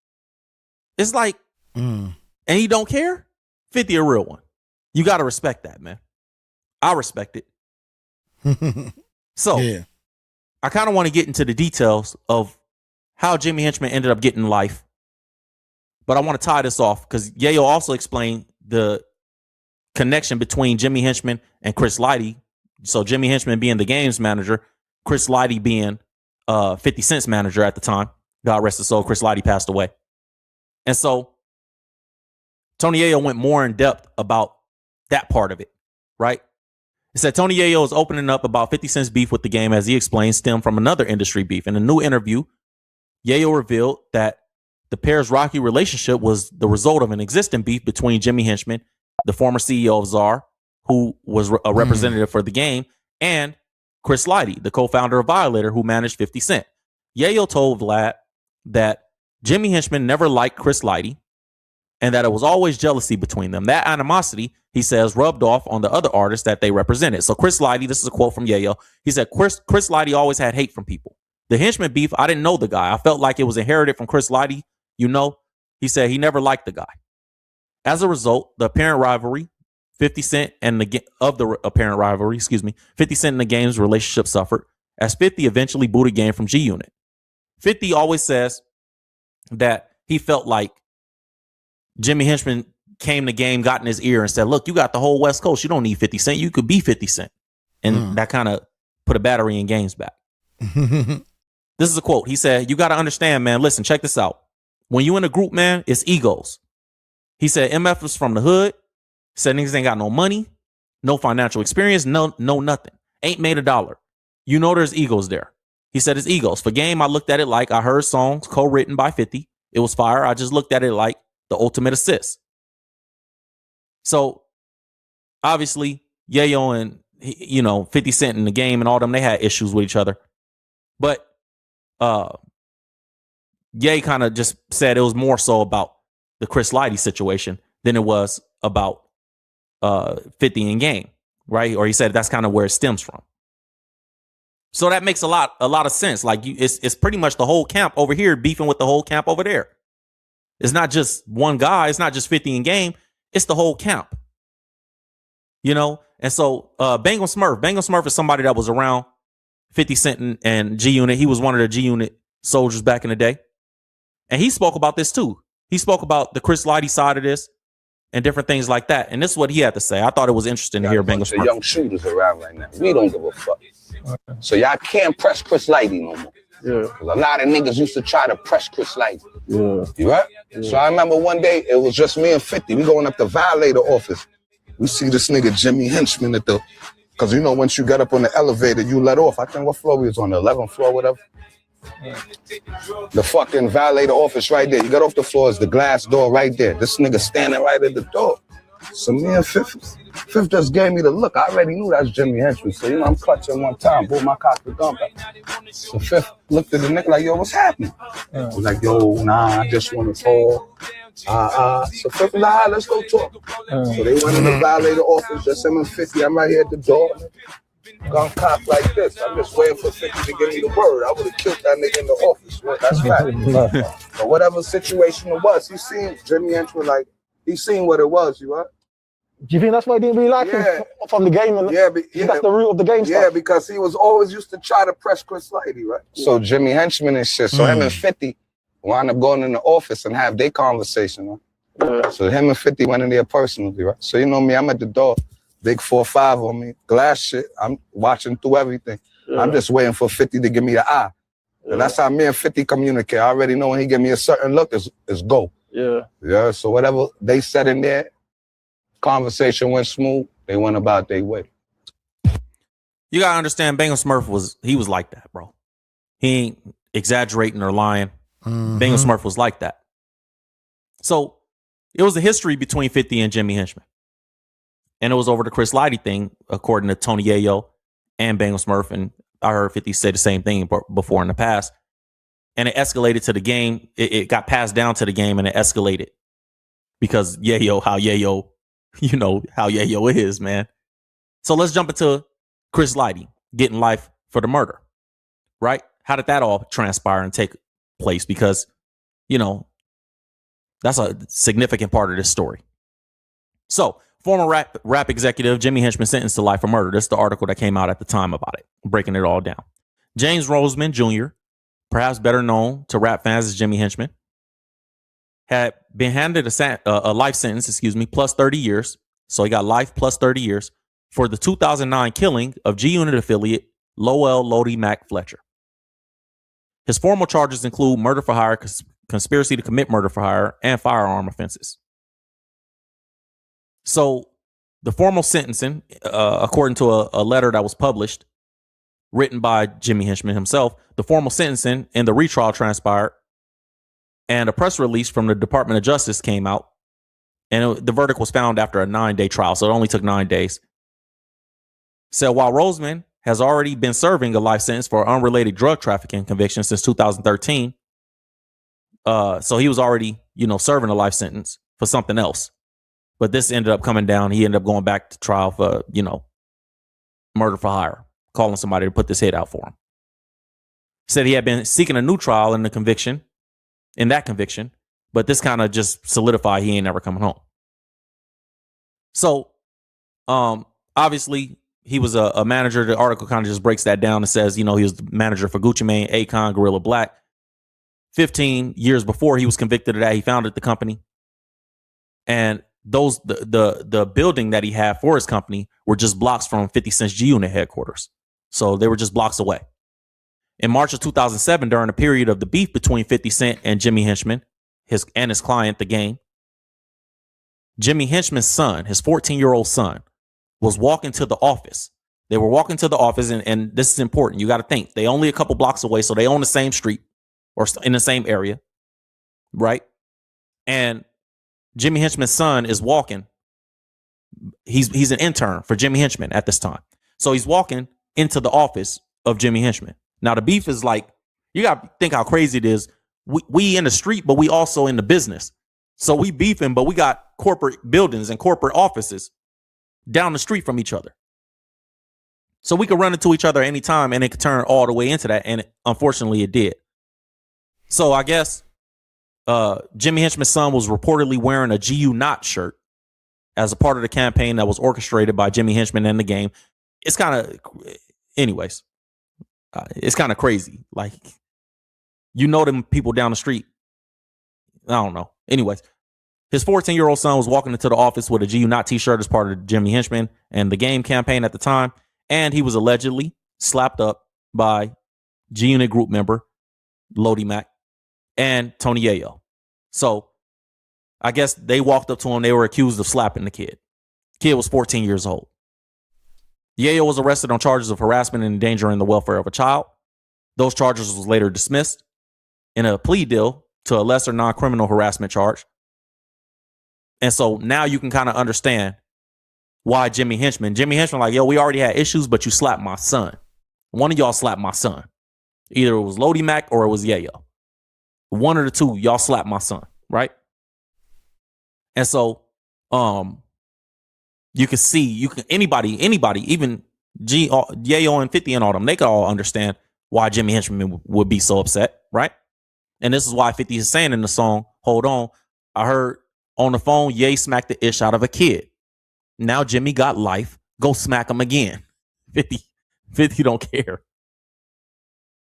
It's like, and he don't care? 50 a real one. You got to respect that, man. I respect it. So, yeah. I kind of want to get into the details of how Jimmy Henchman ended up getting life. But I want to tie this off because Yayo also explained the connection between Jimmy Henchman and Chris Lighty. So Jimmy Henchman being the games manager, Chris Lighty being 50 Cent's manager at the time. God rest his soul, Chris Lighty passed away. And so Tony Yayo went more in depth about that part of it, right? It said Tony Yayo is opening up about 50 Cent's beef with the game, as he explained, stemmed from another industry beef. In a new interview, Yayo revealed that the pair's rocky relationship was the result of an existing beef between Jimmy Henchman, the former CEO of Czar, who was a representative for the game, and Chris Lighty, the co-founder of Violator, who managed 50 Cent. Yayo told Vlad that Jimmy Henchman never liked Chris Lighty and that it was always jealousy between them. That animosity, he says, rubbed off on the other artists that they represented. So Chris Lighty, this is a quote from Yayo. He said, Chris Lighty always had hate from people. The Henchman beef, I didn't know the guy. I felt like it was inherited from Chris Lighty. You know, he said he never liked the guy. As a result, the apparent rivalry, 50 Cent and 50 Cent and the game's relationship suffered as 50 eventually booted Game from G Unit. 50 always says that he felt like Jimmy Henchman came to Game, got in his ear and said, look, you got the whole West Coast. You don't need 50 Cent. You could be 50 Cent. And that kind of put a battery in Game's back. This is a quote. He said, you got to understand, man. Listen, check this out. When you in a group, man, it's egos. He said MF was from the hood. Said niggas ain't got no money, no financial experience, no nothing. Ain't made a dollar. You know there's egos there. He said it's egos. For Game, I looked at it like I heard songs co-written by 50. It was fire. I just looked at it like the ultimate assist. So, obviously, Yayo and, 50 Cent in the Game and all them, they had issues with each other. But Ye kind of just said it was more so about the Chris Lighty situation than it was about 50 in Game, right? Or he said that's kind of where it stems from. So that makes a lot of sense. Like it's pretty much the whole camp over here beefing with the whole camp over there. It's not just one guy. It's not just 50 in Game. It's the whole camp. And so Bengal Smurf is somebody that was around 50 Cent and G Unit. He was one of the G Unit soldiers back in the day, and he spoke about this too. He spoke about the Chris Lighty side of this and different things like that. And this is what he had to say. I thought it was interesting to hear Bengal Smurf. Young shooters around right now. We don't give a fuck. So y'all can't press Chris Lighty no more. Yeah. Cause a lot of niggas used to try to press Chris Lighty. Yeah. You right? Yeah. So I remember one day it was just me and 50. We going up the Violator office. We see this nigga Jimmy Henchman cause once you get up on the elevator, you let off. I think what floor we was on, the 11th floor, whatever. The fucking Violator office right there. You get off the floor, is the glass door right there. This nigga standing right at the door. So me and Fifth just gave me the look. I already knew that's Jimmy Henchman. So, I'm clutching one time. Boom, my cock the gun back. So Fifth looked at the nigga like, yo, what's happening? I was like, yo, nah, I just want to talk. So Fifth was like, let's go talk. So they went in the Violator office, just him and 50. I'm right here at the door. Gun cock like this. I'm just waiting for 50 to give me the word. I would have killed that nigga in the office. That's fact. But whatever situation it was, he seen Jimmy Henchman like, he seen what it was, you right? Do you think that's why I didn't really like him from the game? And that's the root of the game stuff. Yeah, because he was always used to try to press Chris Lighty, right? So Jimmy Henchman and shit. So him and 50 wound up going in the office and have their conversation, right? So him and 50 went in there personally, right? So me, I'm at the door, big 4-5 on me, glass shit. I'm watching through everything. Yeah. I'm just waiting for 50 to give me the eye. And that's how me and 50 communicate. I already know when he give me a certain look, it's go. Yeah, so whatever they said in there, conversation went smooth. They went about their way. You gotta understand, Bengal Smurf was like that, bro. He ain't exaggerating or lying. Bengal Smurf was like that. So it was a history between 50 and Jimmy Henchman. And it was over the Chris Lighty thing, according to Tony Yayo and Bengal Smurf. And I heard 50 say the same thing before in the past. And it escalated to the game. It got passed down to the game and it escalated because Yayo, how Yayo is, man. So let's jump into Chris Lighty getting life for the murder, right? How did that all transpire and take place? Because, that's a significant part of this story. So former rap executive Jimmy Henchman sentenced to life for murder. This is the article that came out at the time about it, breaking it all down. James Roseman Jr., perhaps better known to rap fans as Jimmy Henchman, had been handed a life sentence, plus 30 years. So he got life plus 30 years for the 2009 killing of G Unit affiliate Lowell Lodi Mac Fletcher. His formal charges include murder for hire, conspiracy to commit murder for hire, and firearm offenses. So the formal sentencing, according to a letter that was published, written by Jimmy Hinchman himself, the formal sentencing and the retrial transpired, and a press release from the Department of Justice came out, and the verdict was found after a 9-day trial, so it only took 9 days. So while Roseman has already been serving a life sentence for unrelated drug trafficking conviction since 2013, so he was already, serving a life sentence for something else. But this ended up coming down. He ended up going back to trial for, murder for hire, calling somebody to put this hit out for him. Said he had been seeking a new trial in that conviction, but this kind of just solidified he ain't never coming home. So, obviously, he was a manager. The article kind of just breaks that down and says, he was the manager for Gucci Mane, Akon, Gorilla Black. 15 years before he was convicted of that, he founded the company. And the building that he had for his company were just blocks from 50 Cent's G-Unit headquarters. So they were just blocks away. In March of 2007, during a period of the beef between 50 Cent and Jimmy Hinchman, his client, The Game, Jimmy Hinchman's son, his 14-year-old son, was walking to the office. They were walking to the office, and this is important. You got to think. They only a couple blocks away, so they own the same street or in the same area, right? And Jimmy Hinchman's son is walking. He's an intern for Jimmy Hinchman at this time. So he's walking into the office of Jimmy Hinchman. Now, the beef is like, you got to think how crazy it is. We in the street, but we also in the business. So we beefing, but we got corporate buildings and corporate offices down the street from each other. So we could run into each other anytime, and it could turn all the way into that. And unfortunately, it did. So I guess Jimmy Hinchman's son was reportedly wearing a GU Not shirt as a part of the campaign that was orchestrated by Jimmy Hinchman and The Game. It's kind of, anyways, it's kind of crazy. Like, them people down the street. I don't know. Anyways, his 14-year-old son was walking into the office with a GU Not t-shirt as part of Jimmy Hinchman and The Game campaign at the time. And he was allegedly slapped up by G-Unit group member Lodi Mac and Tony Yayo. So I guess they walked up to him. They were accused of slapping the kid. Kid was 14 years old. Yayo was arrested on charges of harassment and endangering the welfare of a child. Those charges was later dismissed in a plea deal to a lesser non-criminal harassment charge. And so now you can kind of understand why Jimmy Hinchman like, yo, we already had issues, but you slapped my son. One of y'all slapped my son. Either it was Lodi Mac or it was Yayo. One of the two, y'all slapped my son, right? And so you can see, anybody, even Yayo and 50 and all them, they could all understand why Jimmy Hinchman would be so upset, right? And this is why 50 is saying in the song, hold on, I heard on the phone, Ye smacked the ish out of a kid. Now Jimmy got life. Go smack him again. 50 don't care.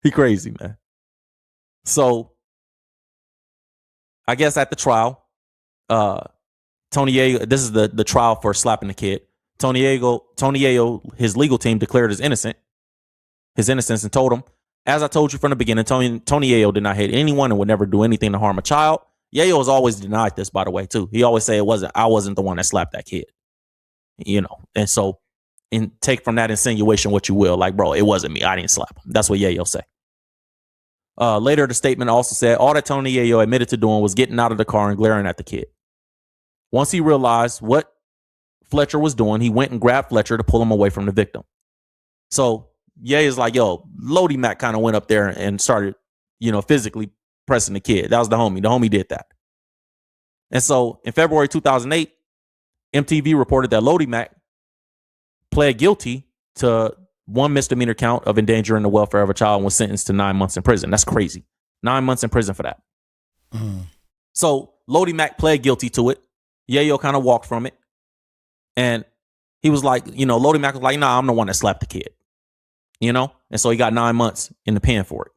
He crazy, man. So I guess at the trial, Tony Yayo, this is the trial for slapping the kid. Tony Yayo, his legal team declared his innocence and told him, as I told you from the beginning, Tony Yayo did not hate anyone and would never do anything to harm a child. Yayo has always denied this, by the way, too. He always say I wasn't the one that slapped that kid. And so take from that insinuation what you will. Like, bro, it wasn't me. I didn't slap him. That's what Yayo say. Later, the statement also said all that Tony Yayo admitted to doing was getting out of the car and glaring at the kid. Once he realized what Fletcher was doing, he went and grabbed Fletcher to pull him away from the victim. So Ye is like, yo, Lodi Mac kind of went up there and started, physically pressing the kid. That was the homie. The homie did that. And so in February 2008, MTV reported that Lodi Mac pled guilty to one misdemeanor count of endangering the welfare of a child and was sentenced to 9 months in prison. That's crazy. 9 months in prison for that. So Lodi Mac pled guilty to it. Yayo kind of walked from it. And he was like, Lodi Mac was like, nah, I'm the one that slapped the kid. And so he got 9 months in the pen for it.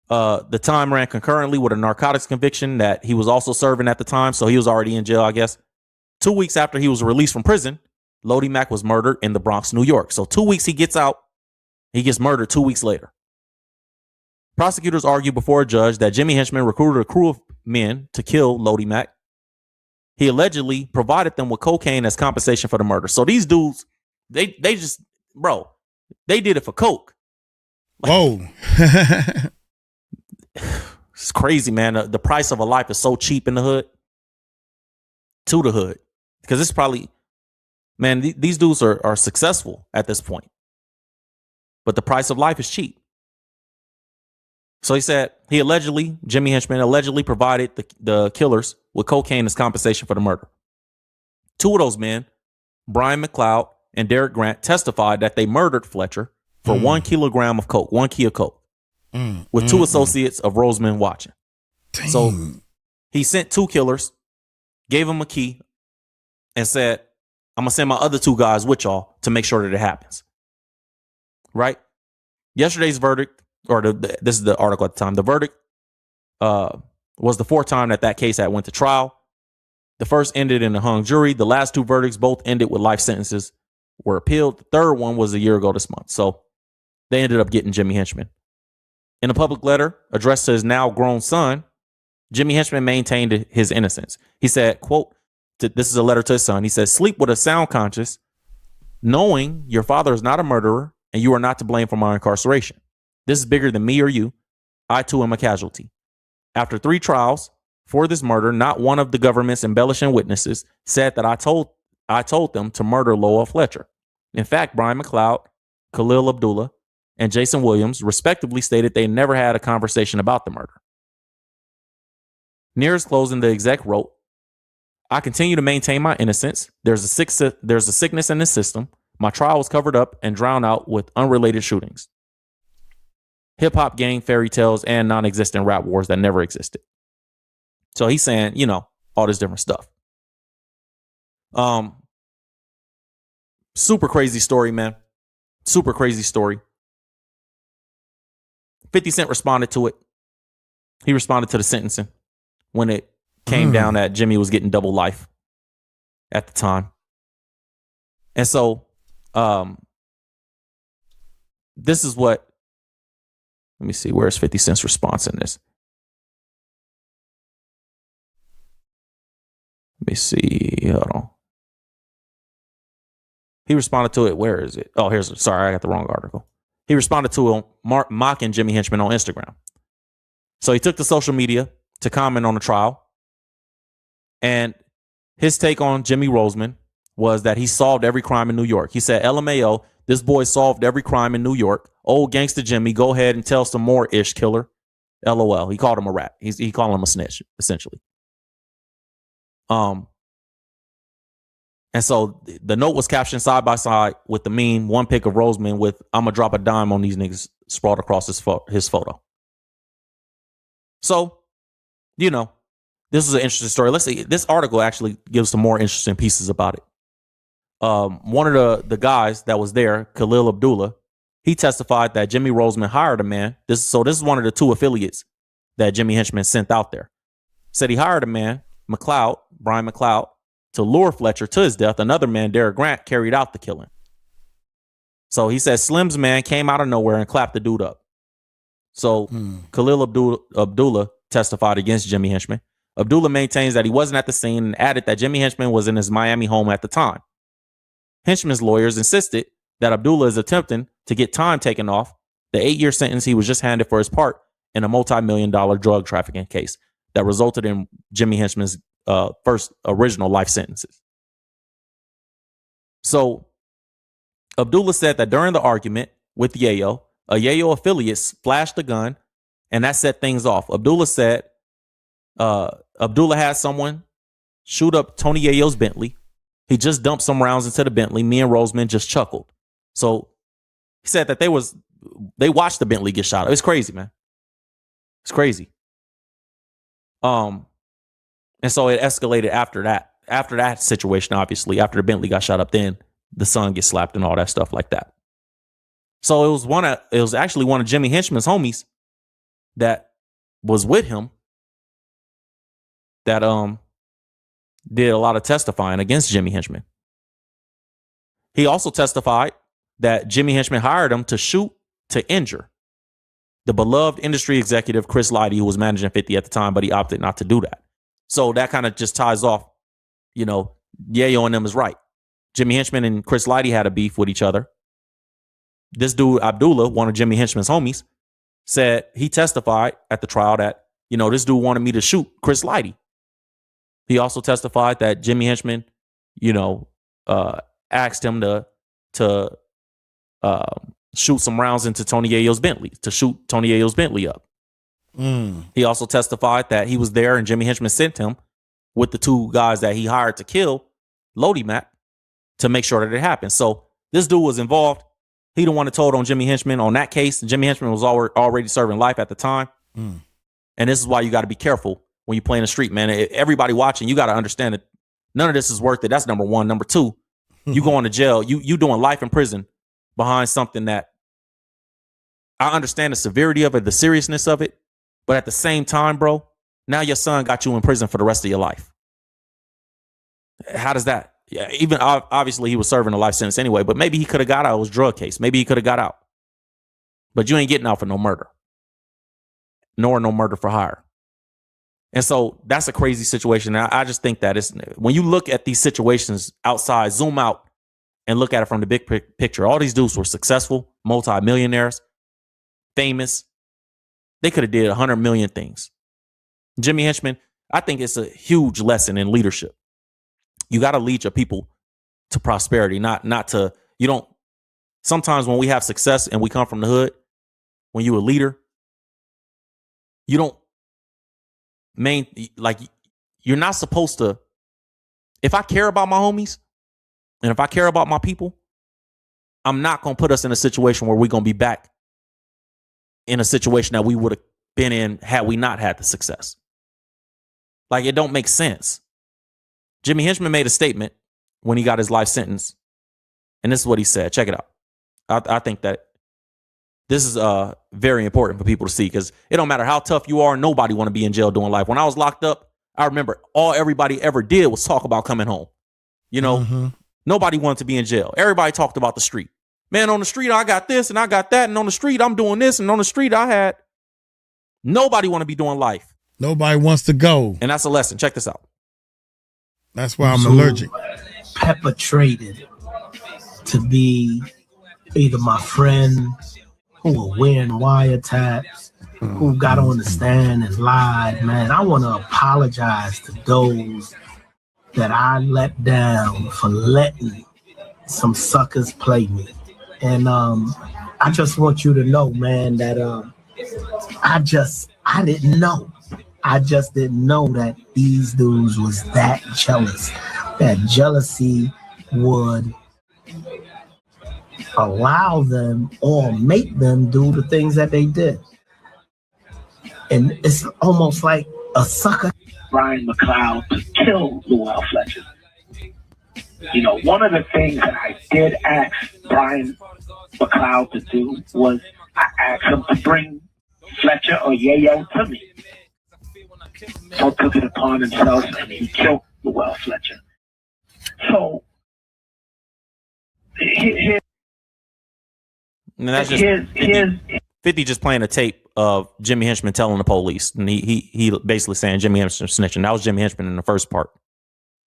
The time ran concurrently with a narcotics conviction that he was also serving at the time. So he was already in jail, I guess. 2 weeks after he was released from prison, Lodi Mac was murdered in the Bronx, New York. So 2 weeks he gets out, he gets murdered 2 weeks later. Prosecutors argued before a judge that Jimmy Hinchman recruited a crew of men to kill Lodi Mac. he allegedly provided them with cocaine as compensation for the murder. So these dudes, they just, bro, they did it for coke. Whoa. It's crazy, man. The price of a life is so cheap in the hood. To the hood. Because it's probably, man, these dudes are successful at this point. But the price of life is cheap. So he said Jimmy Henchman allegedly provided the killers with cocaine as compensation for the murder. Two of those men, Brian McLeod and Derek Grant, testified that they murdered Fletcher for 1 kilogram of coke, 1 key of coke, with two associates of Roseman watching. Dang. So he sent 2 killers, gave them a key, and said, I'm going to send my other 2 guys with y'all to make sure that it happens. Right? Yesterday's verdict, or this is the article at the time, the verdict was the 4th time that case had went to trial. The first ended in a hung jury. The last 2 verdicts both ended with life sentences, were appealed. The third one was a year ago this month. So they ended up getting Jimmy Henchman. In a public letter addressed to his now grown son, Jimmy Henchman maintained his innocence. He said, quote, this is a letter to his son. He says, sleep with a sound conscience, knowing your father is not a murderer and you are not to blame for my incarceration. This is bigger than me or you. I too am a casualty. After 3 trials for this murder, not one of the government's embellishing witnesses said that I told them to murder Lowell Fletcher. In fact, Brian McLeod, Khalil Abdullah, and Jason Williams respectively stated they never had a conversation about the murder. Near his closing, the exec wrote, I continue to maintain my innocence. There's a sickness in the system. My trial was covered up and drowned out with unrelated shootings. Hip-hop gang fairy tales and non-existent rap wars that never existed. So he's saying, all this different stuff. Super crazy story, man. Super crazy story. 50 Cent responded to it. He responded to the sentencing when it came down that Jimmy was getting double life at the time. And so this is what, let me see, where's 50 Cent's response in this? Let me see, hold on. He responded to it, where is it? Oh, sorry, I got the wrong article. He responded to him mocking Jimmy Henchman on Instagram. So he took to social media to comment on the trial. And his take on Jimmy Roseman was that he solved every crime in New York. He said, LMAO, this boy solved every crime in New York. Old gangster Jimmy, go ahead and tell some more ish killer. LOL. He called him a rat. He called him a snitch, essentially. And so the note was captioned side by side with the meme, one pic of Roseman with "I'ma drop a dime on these niggas" sprawled across his photo. So, this is an interesting story. Let's see. This article actually gives some more interesting pieces about it. One of the guys that was there, Khalil Abdullah, he testified that Jimmy Roseman hired a man. This is one of the 2 affiliates that Jimmy Henchman sent out there. Said he hired a man, Brian McLeod, to lure Fletcher to his death. Another man, Derek Grant, carried out the killing. So he said Slim's man came out of nowhere and clapped the dude up. So Khalil Abdullah testified against Jimmy Henchman. Abdullah maintains that he wasn't at the scene and added that Jimmy Henchman was in his Miami home at the time. Henchman's lawyers insisted that Abdullah is attempting to get time taken off the 8-year sentence he was just handed for his part in a multi-million-dollar drug trafficking case that resulted in Jimmy Henchman's first original life sentences. So Abdullah said that during the argument with Yayo, a Yayo affiliate flashed a gun and that set things off. Abdullah said Abdullah had someone shoot up Tony Yayo's Bentley. He just dumped some rounds into the Bentley. Me and Roseman just chuckled. So he said that they watched the Bentley get shot up. It's crazy, man. It's crazy. And so it escalated after that. After that situation, obviously, after the Bentley got shot up, then the son gets slapped and all that stuff like that. So it was actually one of Jimmy Henchman's homies that was with him that did a lot of testifying against Jimmy Henchman. He also testified that Jimmy Henchman hired him to shoot to injure the beloved industry executive Chris Lighty, who was managing 50 at the time, but he opted not to do that. So that kind of just ties off you know, Yayo and them is right. Jimmy Henchman and Chris Lighty had a beef with each other. This dude, Abdullah, one of Jimmy Henchman's homies, said he testified at the trial that, you know, this dude wanted me to shoot Chris Lighty. He also testified that Jimmy Henchman, you know, asked him to shoot some rounds into Tony Yayo's Bentley, to shoot Tony Yayo's Bentley up. He also testified that he was there and Jimmy Henchman sent him with the two guys that he hired to kill Lodi Mac to make sure that it happened. So this dude was involved. He the one that told on Jimmy Henchman on that case. Jimmy Henchman was already serving life at the time. And this is why you got to be careful when you play in the street, man. Everybody watching, you got to understand that none of this is worth it. That's number one. Number two, you going to jail. You doing life in prison behind something that I understand the severity of it, the seriousness of it. But at the same time, bro, now your son got you in prison for the rest of your life. How does that? Yeah, even obviously he was serving a life sentence anyway, but maybe he could have got out. It was a drug case. Maybe he could have got out. But you ain't getting out for no murder. Nor no murder for hire. And so that's a crazy situation. Now, I just think that it's when you look at these situations outside, zoom out and look at it from the big picture. All these dudes were successful, multi-millionaires, famous. They could have did 100 million things. Jimmy Henchman, I think it's a huge lesson in leadership. You got to lead your people to prosperity, not to, you don't, sometimes when we have success and we come from the hood, when you're a leader, you don't you're not supposed to, if I care about my homies and if I care about my people, I'm not going to put us in a situation where we're going to be back in a situation that we would have been in had we not had the success. Like, it don't make sense. Jimmy Henchman made a statement when he got his life sentence. And this is what he said. Check it out. I think that this is very important for people to see, because it don't matter how tough you are. Nobody want to be in jail doing life. When I was locked up, I remember everybody ever did was talk about coming home. You know, nobody wanted to be in jail. Everybody talked about the street. Man, on the street, I got this and I got that. And on the street, I'm doing this. And on the street, I had. Nobody want to be doing life. Nobody wants to go. And that's a lesson. Check this out. That's why I'm allergic. Perpetrated to be either my friend who were wearing wiretaps, who got on the stand and lied. Man, I want to apologize to those that I let down for letting some suckers play me. And I just want you to know, man, that I didn't know. I just didn't know that these dudes was that jealous. That jealousy would allow them or make them do the things that they did. And it's almost like a sucker. Brian McLeod to kill Llewellyn Fletcher. You know, one of the things that I did ask Brian McLeod to do was I asked him to bring Fletcher or Yayo to me. So took it upon himself and he killed Llewellyn Fletcher. So here's 50 just playing a tape of Jimmy Henchman telling the police, and he basically saying Jimmy Henchman snitching. That was Jimmy Henchman in the first part.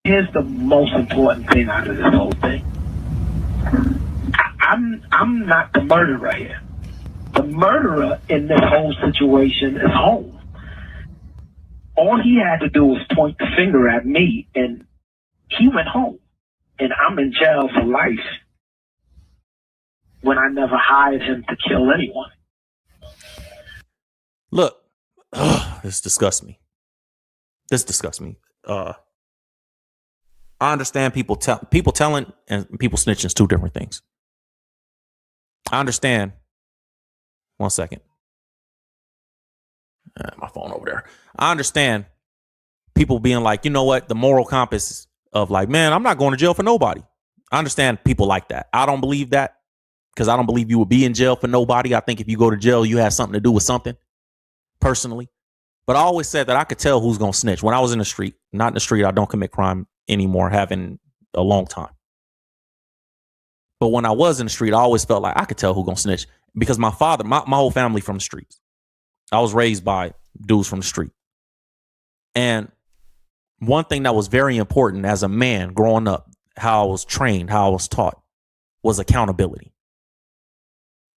Here's the most important thing out of this whole thing. I'm not the murderer here. The murderer in this whole situation is home. All he had to do was point the finger at me, and he went home. And I'm in jail for life when I never hired him to kill anyone. Look, this disgusts me. This disgusts me. I understand people telling and people snitching is two different things. I understand. 1 second. My phone over there. I understand people being like, you know what? The moral compass of like, man, I'm not going to jail for nobody. I understand people like that. I don't believe that, because I don't believe you would be in jail for nobody. I think if you go to jail, you have something to do with something personally. But I always said that I could tell who's going to snitch when I was in the street. Not in the street. I don't commit crime anymore, having a long time. But when I was in the street, I always felt like I could tell who's going to snitch, because my father, my whole family from the streets. I was raised by dudes from the street. And one thing that was very important as a man growing up, how I was trained, how I was taught, was accountability.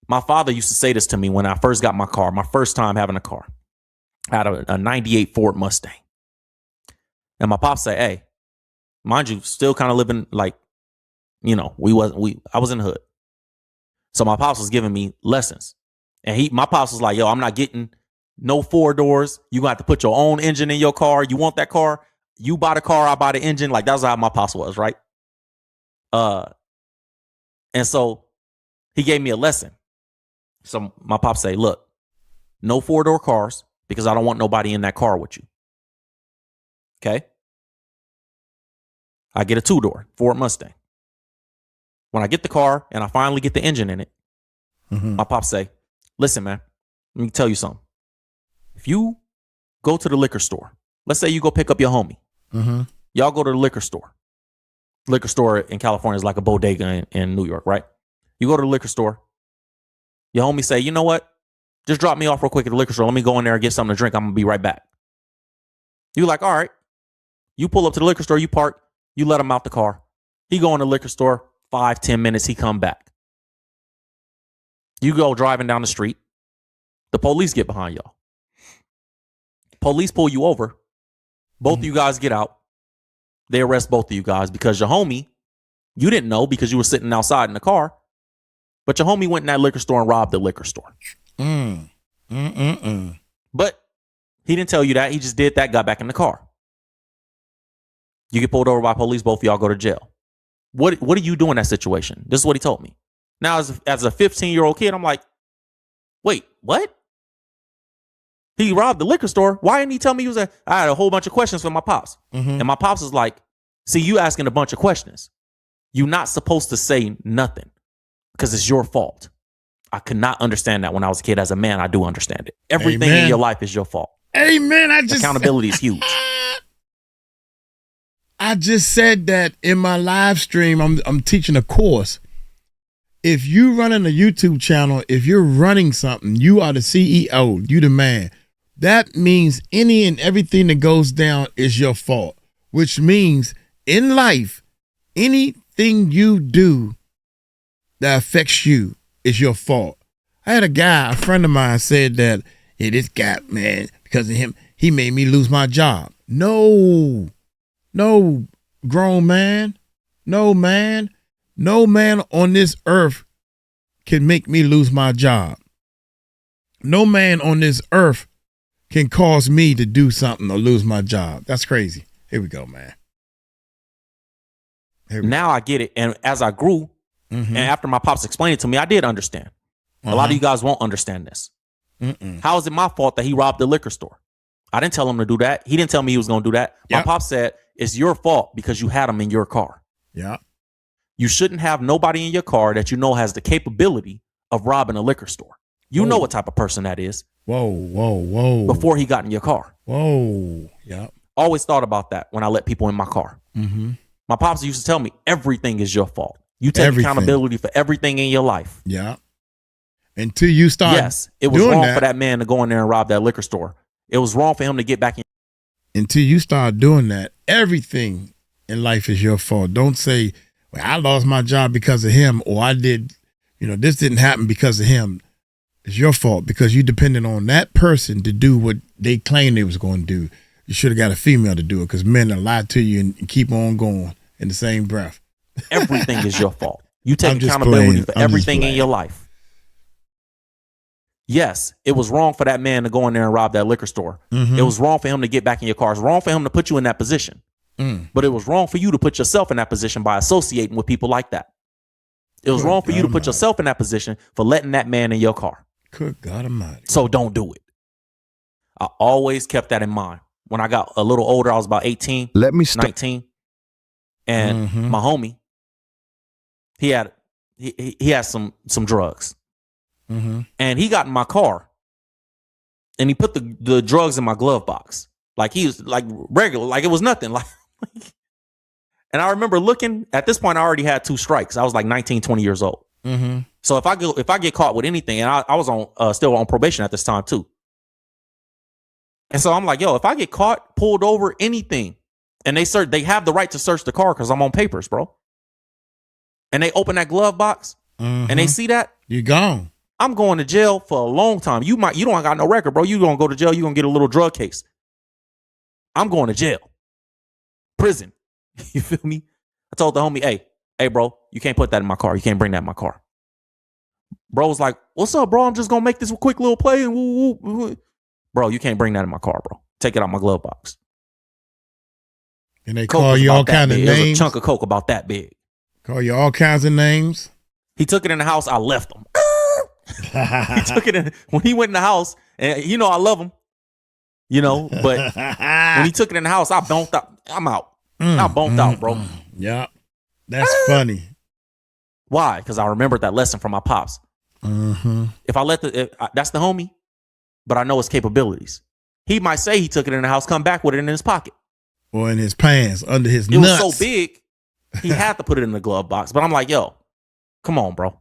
My father used to say this to me when I first got my car, my first time having a car. I had a 98 Ford Mustang. And my pops said, hey, mind you, still kind of living like, you know, I was in the hood. So my pops was giving me lessons. And my pops was like, yo, I'm not getting no 4 doors. You gonna have to put your own engine in your car. You want that car? You buy the car, I buy the engine. Like, that's how my pops was, right? And so he gave me a lesson. So my pops say, look, no 4-door cars because I don't want nobody in that car with you. Okay. I get a 2-door Ford Mustang. When I get the car and I finally get the engine in it, my pops say, listen, man, let me tell you something. If you go to the liquor store, let's say you go pick up your homie. Y'all go to the liquor store. Liquor store in California is like a bodega in New York, right? You go to the liquor store. Your homie say, you know what? Just drop me off real quick at the liquor store. Let me go in there and get something to drink. I'm going to be right back. You like, all right. You pull up to the liquor store, you park, you let him out the car. He go in the liquor store, 5-10 minutes, he come back. You go driving down the street. The police get behind y'all. Police pull you over. Both of you guys get out. They arrest both of you guys because your homie, you didn't know because you were sitting outside in the car, but your homie went in that liquor store and robbed the liquor store. But he didn't tell you that. He just did that, got back in the car. You get pulled over by police, both of y'all go to jail. What do you do in that situation? This is what he told me. Now, as a 15-year-old kid, I'm like, wait, what? He robbed the liquor store. Why didn't he tell me I had a whole bunch of questions for my pops. And my pops is like, see, you asking a bunch of questions. You're not supposed to say nothing because it's your fault. I could not understand that when I was a kid. As a man, I do understand it. Everything in your life is your fault. Amen. Accountability is huge. I just said that in my live stream. I'm teaching a course. If you running a YouTube channel, if you're running something, you are the CEO, you the man. That means any and everything that goes down is your fault, which means in life, anything you do that affects you is your fault. I had a friend of mine said that, hey, this guy, man, because of him, he made me lose my job. No, grown man, no man on this earth can make me lose my job. No man on this earth can cause me to do something or lose my job. That's crazy. Here we go, man. Now I get it. And as I grew, and after my pops explained it to me, I did understand. A lot of you guys won't understand this. How is it my fault that he robbed the liquor store? I didn't tell him to do that. He didn't tell me he was going to do that. My pops said, it's your fault because you had him in your car. Yeah. You shouldn't have nobody in your car that you know has the capability of robbing a liquor store. You know what type of person that is. Whoa. Before he got in your car. Whoa. Yeah. Always thought about that when I let people in my car. My pops used to tell me everything is your fault. You take accountability for everything in your life. Yeah. Until you start. Yes, it was wrong for that man to go in there and rob that liquor store. It was wrong for him to get back in. Until you start doing that, everything in life is your fault. Don't say, well, I lost my job because of him, or I did, this didn't happen because of him. It's your fault because you depended on that person to do what they claimed they was going to do. You should have got a female to do it because men will lie to you and keep on going in the same breath. Everything is your fault. You take accountability for everything in your life. Yes, it was wrong for that man to go in there and rob that liquor store. It was wrong for him to get back in your car. It's wrong for him to put you in that position. But it was wrong for you to put yourself in that position by associating with people like that. It was wrong for you to put yourself in that position for letting that man in your car. Good God Almighty. So don't do it. I always kept that in mind. When I got a little older, I was about 18, 19. And my homie, he had some drugs. And he got in my car and he put the drugs in my glove box. Like he was like regular, like it was nothing. Like, and I remember looking at this point, I already had 2 strikes. I was like 19, 20 years old. So if I get caught with anything, and I was still on probation at this time too. And so I'm like, yo, if I get caught, pulled over, anything, And they have the right to search the car because I'm on papers, bro. And they open that glove box and they see that. You gone. I'm going to jail for a long time. You don't got no record, bro. You gonna go to jail. You gonna get a little drug case. I'm going to jail. Prison. You feel me? I told the homie, hey, bro, you can't put that in my car. You can't bring that in my car. Bro was like, what's up, bro? I'm just gonna make this quick little play and woo, woo, woo. Bro, you can't bring that in my car, bro. Take it out my glove box. And they call you all kind of names. It was a chunk of coke about that big. Call you all kinds of names. He took it in the house. I left him. He took it in when he went in the house, and I love him, but when he took it in the house, I bonked out. I'm out. I bonked out, bro. Yeah, that's funny. Why? Because I remembered that lesson from my pops. If I that's the homie, but I know his capabilities. He might say he took it in the house, come back with it in his pocket. Or in his pants, under his nuts. It was so big, he had to put it in the glove box. But I'm like, yo, come on, bro.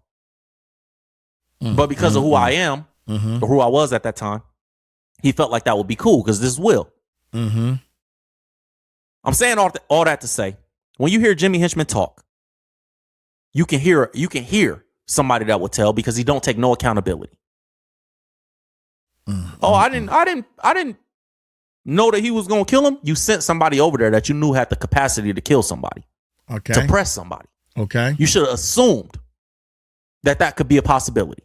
But because of who I am, or who I was at that time, he felt like that would be cool because this is Will. I'm saying all that to say, when you hear Jimmy Henchman talk, you can hear somebody that will tell because he don't take no accountability. I didn't know that he was gonna kill him. You sent somebody over there that you knew had the capacity to kill somebody, to press somebody. Okay, you should have assumed that could be a possibility.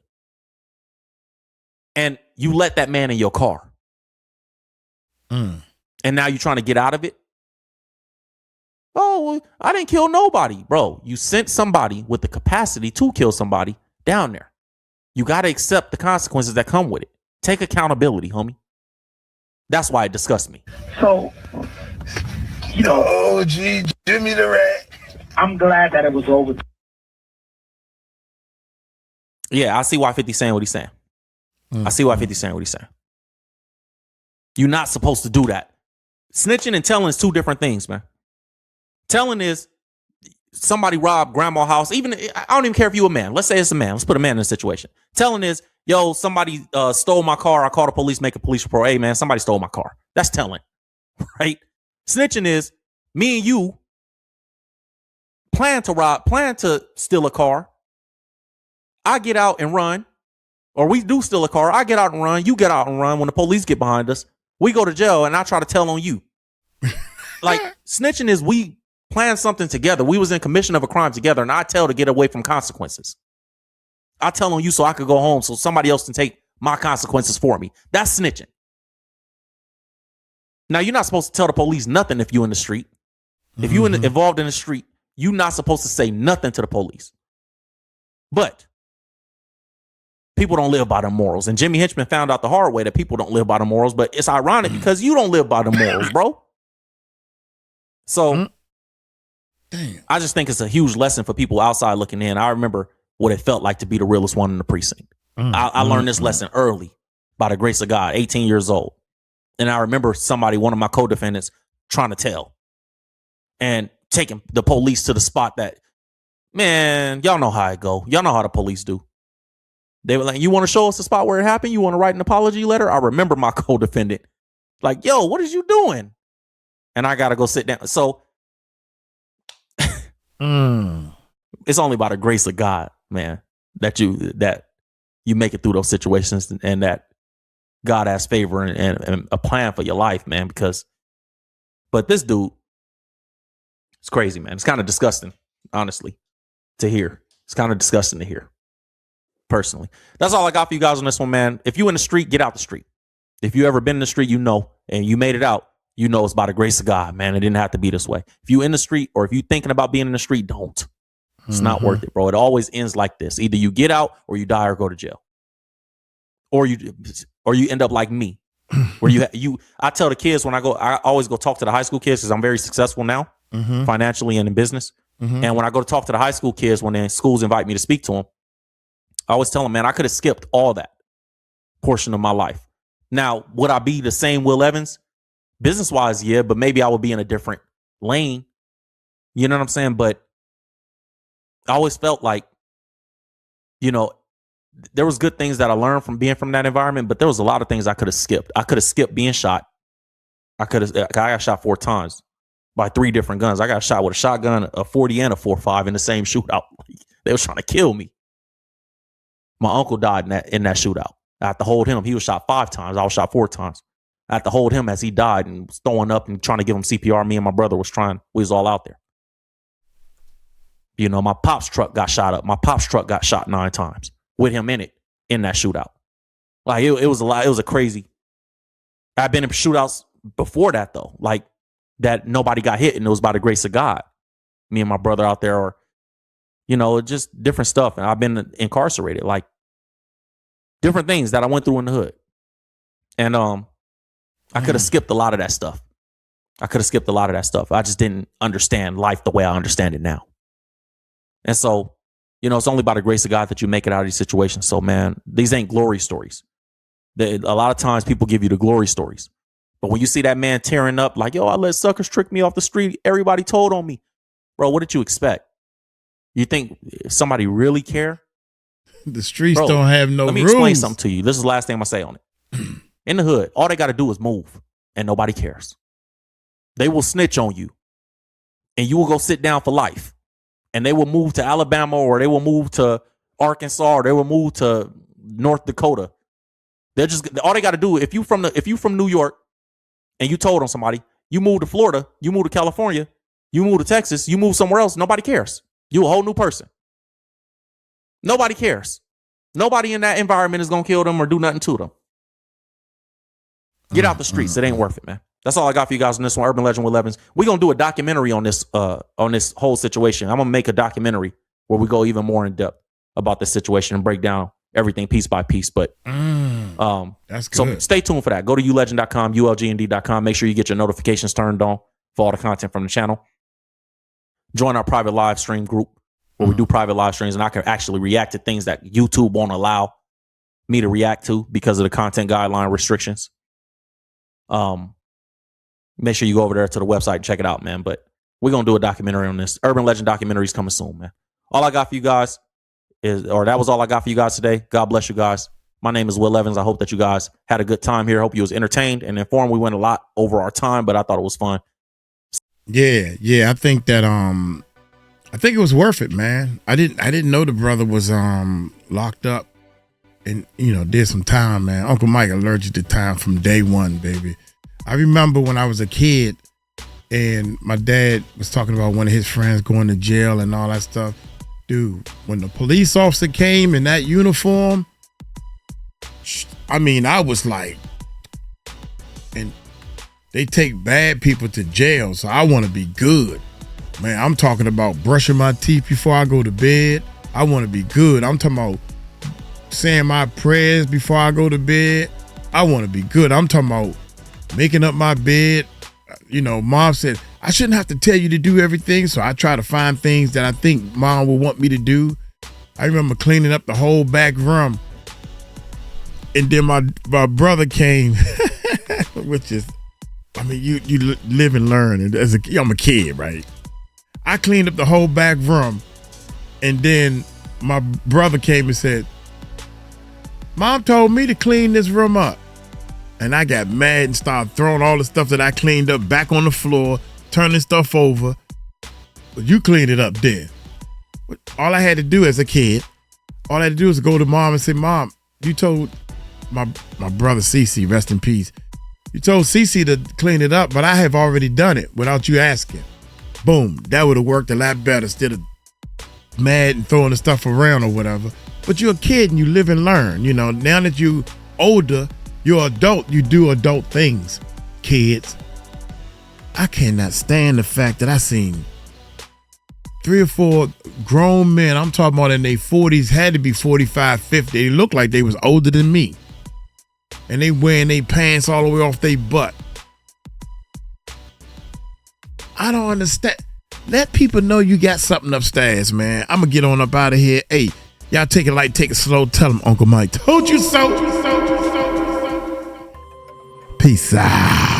And you let that man in your car. And now you're trying to get out of it. Oh, I didn't kill nobody. Bro, you sent somebody with the capacity to kill somebody down there. You got to accept the consequences that come with it. Take accountability, homie. That's why it disgusts me. So, oh, gee, Jimmy the Rat. I'm glad that it was over. Yeah, I see why 50 saying what he's saying. I see why 50 saying what he's saying. You're not supposed to do that. Snitching and telling is two different things, man. Telling is somebody robbed grandma's house. Even I don't even care if you're a man. Let's say it's a man. Let's put a man in a situation. Telling is, yo, somebody stole my car. I called the police, make a police report. Hey, man, somebody stole my car. That's telling, right? Snitching is me and you plan to steal a car. I get out and run. Or we do steal a car. I get out and run. You get out and run. When the police get behind us, we go to jail and I try to tell on you. Like snitching is we plan something together. We was in commission of a crime together and I tell to get away from consequences. I tell on you so I could go home so somebody else can take my consequences for me. That's snitching. Now, you're not supposed to tell the police nothing if you're in the street. If you're involved in the street, you're not supposed to say nothing to the police. But people don't live by the morals. And Jimmy Henchman found out the hard way that people don't live by the morals. But it's ironic because you don't live by the morals, bro. So I just think it's a huge lesson for people outside looking in. I remember what it felt like to be the realest one in the precinct. I learned this lesson early by the grace of God, 18 years old. And I remember one of my co-defendants trying to tell and taking the police to the spot that, man, y'all know how it go. Y'all know how the police do. They were like, you want to show us the spot where it happened? You want to write an apology letter? I remember my co-defendant like, yo, what is you doing? And I got to go sit down. So it's only by the grace of God, man, that you make it through those situations and that God has favor and a plan for your life, man, but this dude, it's crazy, man. It's kind of disgusting, honestly, to hear. It's kind of disgusting to hear. Personally, that's all I got for you guys on this one, man. If you in the street, get out the street. If you ever been in the street, and you made it out, it's by the grace of God, man. It didn't have to be this way. If you in the street or if you thinking about being in the street, don't. It's not worth it, bro. It always ends like this. Either you get out or you die or go to jail. Or you end up like me, where I tell the kids I always go talk to the high school kids because I'm very successful now, financially and in business. And when I go to talk to the high school kids, when the schools invite me to speak to them, I always tell them, man, I could have skipped all that portion of my life. Now, would I be the same Will Evans? Business-wise, yeah, but maybe I would be in a different lane. You know what I'm saying? But I always felt like, there was good things that I learned from being from that environment, but there was a lot of things I could have skipped. I could have skipped being shot. I got shot 4 times. by 3 different guns. I got shot with a shotgun, a 40 and a 4.5 in the same shootout. They was trying to kill me. My uncle died in that shootout. I had to hold him. He was shot 5 times. I was shot 4 times. I had to hold him as he died and was throwing up and trying to give him CPR. Me and my brother we was all out there. You know, my pop's truck got shot up. My pop's truck got shot 9 times with him in it in that shootout. Like it was a lot. It was a crazy. I've been in shootouts before that though. Like that nobody got hit and it was by the grace of God. Me and my brother out there, or you know, just different stuff. And I've been incarcerated, like different things that I went through in the hood. And I could have skipped a lot of that stuff. I just didn't understand life the way I understand it now. And so, you know, it's only by the grace of God that you make it out of these situations. So, man, these ain't glory stories. A lot of times people give you the glory stories. But when you see that man tearing up like, yo, I let suckers trick me off the street. Everybody told on me. Bro, what did you expect? You think somebody really care? The streets don't have no rules. Let me explain something to you. This is the last thing I'm going to say on it. In the hood, all they got to do is move and nobody cares. They will snitch on you and you will go sit down for life. And they will move to Alabama or they will move to Arkansas or they will move to North Dakota. They're just all they got to do. If you from New York and you told on somebody, you move to Florida, you move to California, you move to Texas, you move somewhere else, nobody cares. You a whole new person. Nobody cares. Nobody in that environment is gonna kill them or do nothing to them. Get out the streets. It ain't worth it, man. That's all I got for you guys on this one. Urban Legend with Levins. We're gonna do a documentary on this whole situation. I'm gonna make a documentary where we go even more in depth about this situation and break down everything piece by piece. But that's good. So stay tuned for that. Go to ulegend.com, ulgnd.com. Make sure you get your notifications turned on for all the content from the channel. Join our private live stream group where we do private live streams and I can actually react to things that YouTube won't allow me to react to because of the content guideline restrictions. Make sure you go over there to the website and check it out, man. But we're going to do a documentary on this. Urban Legend documentary is coming soon, man. All I got for you guys that was all I got for you guys today. God bless you guys. My name is Will Evans. I hope that you guys had a good time here. I hope you was entertained and informed. We went a lot over our time, but I thought it was fun. Yeah. I think that I think it was worth it, man. I didn't know the brother was locked up and did some time, man. Uncle Mike allergic to time from day one, baby. I remember when I was a kid and my dad was talking about one of his friends going to jail and all that stuff. Dude, when the police officer came in that uniform, I mean, I was like, and they take bad people to jail, so I want to be good. Man, I'm talking about brushing my teeth before I go to bed. I want to be good. I'm talking about saying my prayers before I go to bed. I want to be good. I'm talking about making up my bed. Mom said, I shouldn't have to tell you to do everything, so I try to find things that I think Mom would want me to do. I remember cleaning up the whole back room. And then my brother came, which is, I mean, you live and learn. And I'm a kid, right? I cleaned up the whole back room. And then my brother came and said, Mom told me to clean this room up. And I got mad and started throwing all the stuff that I cleaned up back on the floor, turning stuff over. But you cleaned it up then. All I had to do as a kid, all I had to do was go to Mom and say, Mom, you told my brother Cece, rest in peace. You told Cece to clean it up, but I have already done it without you asking. Boom. That would have worked a lot better instead of mad and throwing the stuff around or whatever. But you're a kid and you live and learn. Now that you older, you're adult, you do adult things, kids. I cannot stand the fact that I seen 3 or 4 grown men, I'm talking about in their 40s, had to be 45, 50. They looked like they was older than me. And they wearing their pants all the way off their butt. I don't understand. Let people know you got something upstairs, man. I'm going to get on up out of here. Hey, y'all take it light, take it slow. Tell them Uncle Mike told you so. Peace out.